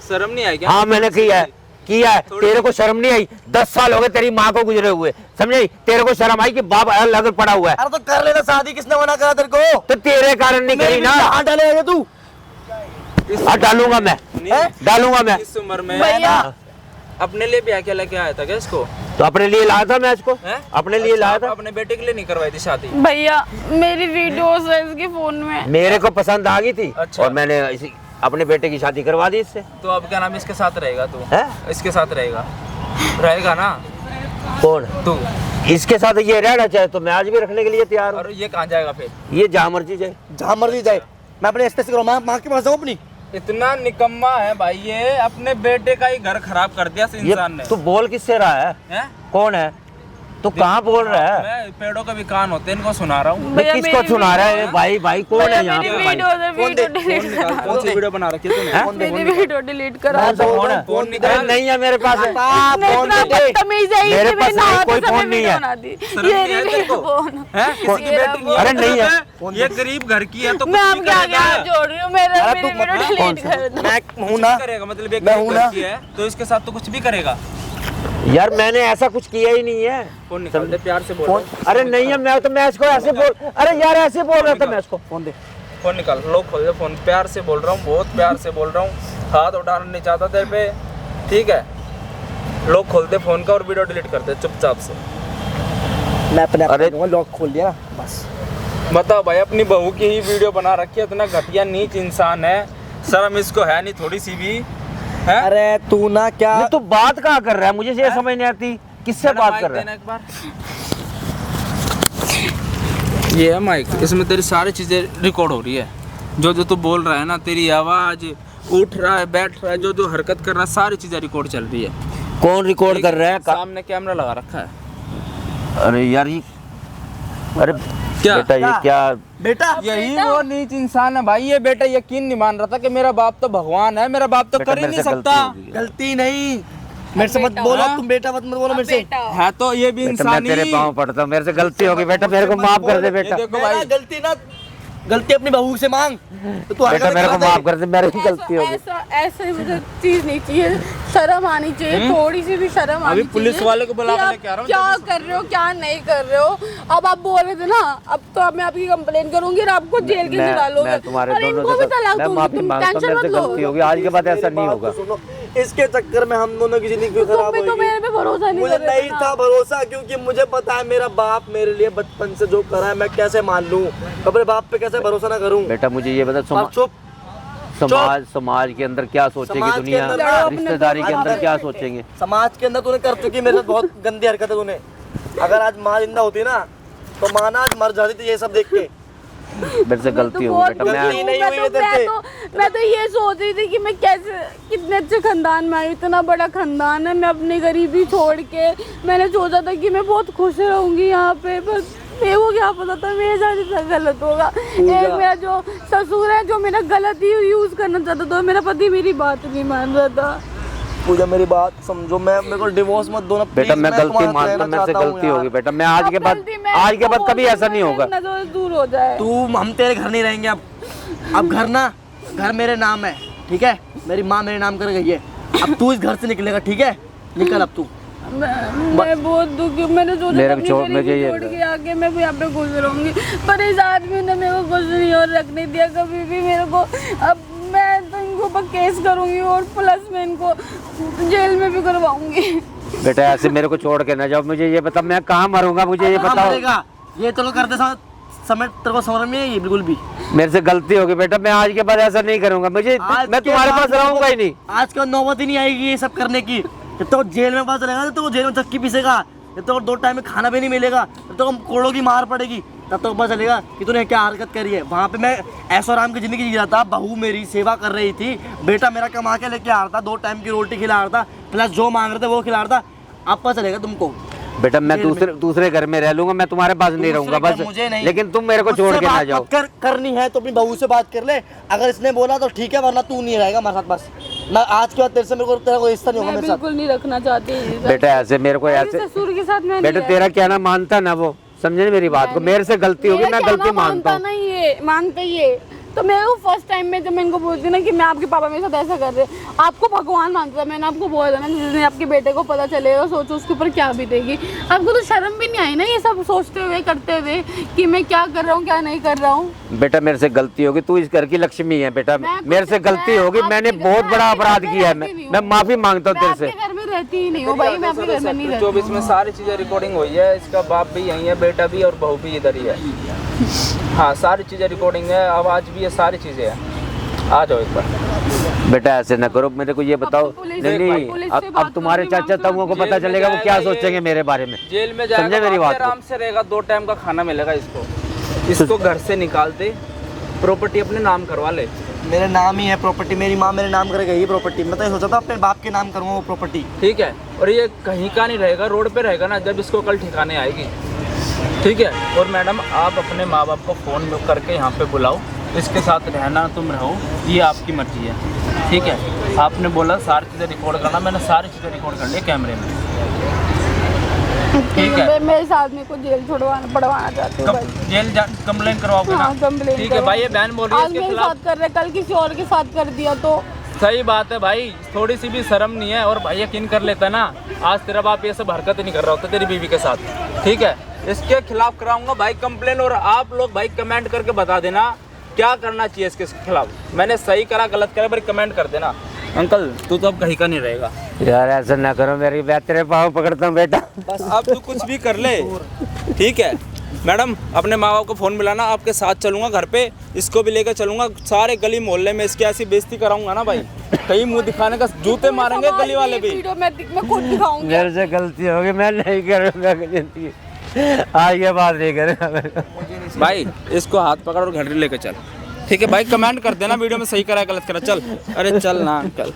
शर्म नहीं आई क्या? हाँ मैंने किया है। तेरे को शर्म नहीं आई? 10 साल हो गए तेरी माँ को गुजरे हुए, समझे? तेरे को शर्म आई कि बाप अलग पड़ा हुआ है? अरे तो कर लेना शादी, किसने मना करा तेरे को? तो तेरे कारण नहीं करी ना। हाथ डालेगा तू? हाँ डालूंगा मैं, डालूंगा मैं। इस उम्र में भैया अपने लिए भी क्या लेके आया था क्या इसको? तो अपने लिए लाया था मैं इसको, हैं? अपने लिए अच्छा, लाया आप था। अपने बेटे के लिए नहीं करवाई थी शादी? भैया मेरी वीडियोस है इसके फोन में। मेरे को पसंद आ गई थी अच्छा। और मैंने अपने बेटे की शादी करवा दी इससे। तो अब क्या नाम इसके साथ रहेगा तू? हैं? इसके साथ रहेगा ना कौन? तू? इसके साथ ये रहना चाहे तो मैं आज भी रखने के लिए तैयार हूँ। और ये कहाँ जाएगा फिर? ये जहाँ मर्जी जाए। जहाँ मर्जी जाए, मैं अपने रिश्ते से करूँ, माँ के पास जाऊँ अपनी? इतना निकम्मा है भाई, ये अपने बेटे का ही घर खराब कर दिया इस ये इंसान ने। तू बोल किससे रहा है? हैं? कौन है तू? कहाँ बोल रहा है? मैं पेड़ों के भी कान होते हैं, इनको सुना रहा हूँ। भैया, किसको मेरी सुना रहा है? वीडियो- भाई भाई कौन है यहाँ पे? भाई वीडियो डिलीट करा कौन सी वीडियो बना रखी है तूने? मेरी वीडियो डिलीट करा कौन सा दो। फोन है? फोन निकाल। अरे नहीं है मेरे पास है। इतना फोन नहीं दे। बदतमीज है ये मेरे कि पास मैंने नहीं, नहाते कोई समय फोन नहीं वीडियो है। बना दी। शर्म ये नहीं है नहीं तेरे को? फोन। हैं? किसी की ये बेटी नहीं है? अरे नहीं है। ये गरीब घर की है तो मैं कुछ अब भी क्या करेगा। क्या जोड़ रही हूँ, मेरा अरे मेरी तू वीडियो मत- डिलीट कर दो। मैं कुछ हूँ भी ना, करेगा, मतलब एक मैं गरीब हूँ घर ना। की है तो इसके साथ तो कुछ भी करेगा। यार मैंने ऐसा कुछ किया ही नहीं है। फोन निकाल दे, प्यार से बोल। फोन अरे नहीं है, मैं इसको ऐसे बोल, अरे यार ऐसे बोल रहा था मैं इसको। फोन दे। फोन निकाल, लो खोल दे फोन। प्यार से बोल रहा हूँ, बहुत प्यार से बोल रहा हूँ। हाथ उठाना नहीं चाहता तेरे पे, ठीक है? लो खोल दे फोन का और वीडियो डिलीट कर दे चुपचाप से। मैं अपने आप अरे- करूँगा, लॉक खोल दिया ना बस। बताओ भाई, अपनी बहू की ही वीडियो बना रखी है, इतना घटिया नीच इंसान है। शर्म इसको है नहीं थोड़ी सी भी? है? अरे तू ना क्या ये तू बात कहाँ कर रहा है? मुझे ये समझ नहीं आती किससे बात कर रहा है? एक बार ये है माइक, इसमें तेरी सारी चीजें रिकॉर्ड हो रही है। जो जो तू बोल रहा है ना, तेरी आवाज, उठ रहा है, बैठ रहा है, जो जो हरकत कर रहा है, सारी चीजें रिकॉर्ड चल रही है। कौन रिकॉर्ड कर रहा है? सामने कैमरा लगा रखा है। अरे यार ये, अरे क्या? बेटा ये क्या? बेटा यही वो नीच इंसान है भाई। ये बेटा यकीन नहीं मान रहा था कि मेरा बाप तो भगवान है, मेरा बाप तो बेटा, कर ही मेरे नहीं से गलती सकता। हो गई। गलती नहीं, मेरे से मत बेटा। बोलो, हाँ? तुम बेटा मत बोलो मेरे से। बेटा। है तो ये भी बेटा मैं इंसान तेरे ही। पाँव पड़ता हूँ, मेरे से गलती हो गई बेटा, मेरे को माफ कर दे बेटा। ये देखो मेरा भाई, गलती ना, गलती अपनी बहू से मांग। तो तू बेटा हरकत मेरे को कर दे। माफ कर दे, मेरे को गलती हो गई। ऐसा ऐसा ही मुझे चीज नहीं चाहिए, शर्म आनी चाहिए, थोड़ी सी भी शर्म आनी अभी चाहिए। पुलिस वाले को बुला कि के आप लेके आ रहा हूँ, क्या कर रहे हो, क्या नहीं कर रहे हो। अब आप बोल रहे थे ना, अब तो अब मैं आपकी कंप्लेन करूंगी और आपको जेल के अंदर डालोगे। मैं तुम्हारे और दोनों इनको भी से तलाक मैं दूंगी, माफी तुम मांगता हूँ, टेंशन मेरे से मत लो। गलती होगी, आज के बाद ऐसा नहीं बात होगा। तो सुनो, इसके चक्कर में हम दोनों की जिंदगी क्यों तुम खराब भी तो होगी? मेरे पे भरोसा नहीं मुझे कर रहे नहीं थे था ना। भरोसा, क्योंकि मुझे पता है मेरा बाप मेरे लिए बचपन से जो करा है मैं कैसे मान लूं, अपने बाप पे कैसे भरोसा ना करूं। बेटा मुझे ये बता, और चुप, समाज के अंदर क्या सोचेगी समाज के दुनिया, अंदर लड़ो अपने रिश्तेदारी के बाप अंदर से। क्या सोचेंगे? समाज के अंदर तूने कर चुकी मेरे साथ बहुत गंदी हरकत है तूने। अगर आज माँ जिंदा होती ना तो माँ ना आज मर जाती थी ये सब देख के। मेरे से गलती तो होगी बहुत बेटा। गलती नहीं हुई है तेरे से। मैं तो ये सोच रही थी कि मैं कैसे कितने अच्छे खानदान में आई, इतना बड़ा खानदान है, मैं अपनी गरीबी छोड़ के मैंने सोचा था कि मैं बहुत खुश रहूंगी यहाँ पे, पर मेरे को क्या पता था मेरे साथ इतना गलत होगा। एक मेरा जो ससुर है जो मेरा गलत ही यूज करना चाहता था, मेरा पति मेरी बात नहीं मान रहा था। पूजा मेरी बात समझो, मैं मेरे को डिवोर्स मत दो ना बेटा please, मैं गलती तुम्हारे साथ मानता रहना हूँ, मेरे से चाहता हूँ गलती यार। होगी बेटा। मैं आज के बाद कभी ऐसा नहीं होगा। नजर दूर हो जाए। तू, हम तेरे घर नहीं रहेंगे अब घर ना, घर मेरे नाम है, ठीक है? मेरी माँ मेरे नाम कर गई है, अब तू इस घर से निकलेगा, ठीक है? निकल अब तू। मैं बहुत दुखी हूँ, मैंने सोचा मेरे अपनी छोड़- गरीबी मुझे ये- छोड़ के आके मैं भी यहाँ पे खुश रहूंगी, पर इस आदमी ने मेरे को कुछ नहीं और रखने दिया कभी भी मेरे को। अब मैं तो इनको ऊपर केस करूंगी और प्लस मैं इनको जेल में भी करवाऊंगी। बेटा ऐसे मेरे को छोड़ के ना जाओ, मुझे ये बता मैं कहाँ मरूंगा, मुझे ये कहाँ बताओ। मरेगा? ये तो लोग करते समय तेरे को समझ में नहीं आई बिल्कुल भी। मेरे से गलती होगी बेटा, मैं आज के बाद ऐसा नहीं करूंगा। मैं तुम्हारे पास रहूंगा ही नहीं। आज के बाद नौबत ही नहीं आएगी ये सब करने की। जब तो जेल में पता चलेगा तो जेल में चक्की पीसेगा, जब तो 2 टाइम में खाना भी नहीं मिलेगा, जब तो करोड़ों की मार पड़ेगी, तब तो पता चलेगा कि तूने क्या हरकत करी है। वहाँ पे मैं ऐशो आराम की जिंदगी जी रहा था, बहू मेरी सेवा कर रही थी, बेटा मेरा कमा के लेके आ रहा था, 2 टाइम की रोटी खिला रहा था, प्लस जो मांग रहे थे वो खिला रहा था। अब पता चलेगा तुमको। बेटा मैं दूसरे घर में रह लूंगा, मैं तुम्हारे पास नहीं रहूंगा दूसरे बस। घर मुझे नहीं। लेकिन तुम मेरे को मुझसे छोड़ के ना बात जाओ। मत करनी है तो अपनी बहू से बात कर ले, अगर इसने बोला तो ठीक है, वरना तू नहीं रहेगा हमारे साथ बस। मैं आज के बाद तेरे से मेरे को तेरा कोई रिश्ता नहीं होगा मैं मेरे साथ। बिल्कुल नहीं रखना चाहती। बेटा ऐसे मेरे को मेरे ऐसे, ससुर के साथ मैं बेटा नहीं तेरा कहना मानता ना वो, समझे मेरी बात को। मेरे से गलती होगी, मेरा मैं कहना गलती मानता हूँ। नहीं ये मानते ये तो मेरे को फर्स्ट टाइम में जब मैं इनको बोलती ना कि मैं आपके पापा मेरे साथ ऐसा कर रहे हैं, आपको भगवान मानता था। मैंने आपको बोला था ना, जिस दिन आपके बेटे को पता चलेगा सोचो उसके ऊपर क्या बीतेगी। आपको तो शर्म भी नहीं आई ना ये सब सोचते हुए करते हुए कि मैं क्या कर रहा हूँ क्या नहीं कर रहा हूँ। बेटा मेरे से गलती होगी, तू इस घर की लक्ष्मी है बेटा, मैं मेरे से कुछ- गलती मैं होगी, आपके मैंने घर- बहुत मैं बड़ा आपके अपराध घर में किया है। रहती नहीं हूँ। मैं माफी मांगता हूँ मैं तेरे आपके से। घर में रहती ही नहीं हूँ भाई, मैं आपके घर में नहीं रहती। 24 में सारी चीजें रिकॉर्डिंग हुई है। इसका बाप भी यही है, बेटा भी और बहू भी इधर ही है। हाँ सारी चीजें रिकॉर्डिंग है, आवाज भी है, सारी चीजें हैं। आ जाओ एक बार। बेटा ऐसे न करो, मेरे को ये बताओ। तो पुलिस- नहीं पुलिस से अब बात तुम्हारे करोगे, चाचा ताऊओं को जेल पता में चलेगा वो क्या जाएगा ये। सोचेंगे मेरे बारे में। जेल में समझे जाएगा, मेरी वहाँ बात पे को? आराम से रहेगा, 2 टाइम का खाना मिलेगा इसको। इसको घर से निकाल दे, प्रॉपर्टी अपने नाम करवा ले। मेरे नाम ही है प्रॉपर्टी, मेरी माँ मेरे नाम करके गई प्रॉपर्टी। मैं तो ये सोचा था अपने बाप के नाम करूँगा वो प्रॉपर्टी। ठीक है, और ये कहीं का नहीं रहेगा, रोड पे रहेगा ना जब इसको कल ठिकाने आएगी। ठीक है, और मैडम आप अपने माँ बाप को फ़ोन करके यहाँ पे बुलाओ, इसके साथ रहना तुम रहो, ये आपकी मर्जी है। ठीक है, आपने बोला सारी चीज़ें रिकॉर्ड करना, मैंने सारी चीज़ें रिकॉर्ड कर ली कैमरे में। ठीक है, मैं मेरे आदमी को जेल पड़वाना चाहती हूँ भाई। जेल कंप्लेन करवाओगे हाँ, ना? कंप्लेन ठीक है भाई, ये बहन बोल रही है आज इसके मेरे खिलाफ। साथ कर रहे, कल किसी और के साथ कर दिया तो सही बात है भाई, थोड़ी सी भी शर्म नहीं है। और भाई यकीन कर लेता ना, आज तेरा बाप ये सब हरकत नहीं कर रहा होता तेरी बीवी के साथ। ठीक है, इसके खिलाफ कराऊंगा भाई कंप्लेन, और आप लोग भाई कमेंट करके बता देना क्या करना चाहिए इसके खिलाफ। मैंने सही करा गलत करा पर कमेंट कर देना। अंकल तू तो अब कहीं का नहीं रहेगा यार, ऐसा ना करो, मेरी बात तेरे पाँव पकड़ता हूँ बेटा। बस अब तू कुछ भी कर ले। ठीक है मैडम, अपने माँ बाप को फ़ोन मिलाना, आपके साथ चलूंगा घर पे, इसको भी लेकर चलूंगा, सारे गली मोहल्ले में इसकी ऐसी बेइज्जती कराऊंगा ना भाई, कहीं मुंह दिखाने का जूते मारेंगे गली वाले भी। वीडियो मैं खुद दिखाऊंगी। मेरे से गलती होगी, मैं नहीं करूँगा जिंदगी। ये बात नहीं करूँगा भाई इसको हाथ पकड़ और घर लेकर चल। ठीक है भाई, कमेंट कर देना वीडियो में सही करा गलत करा। चल, अरे चल ना अंकल।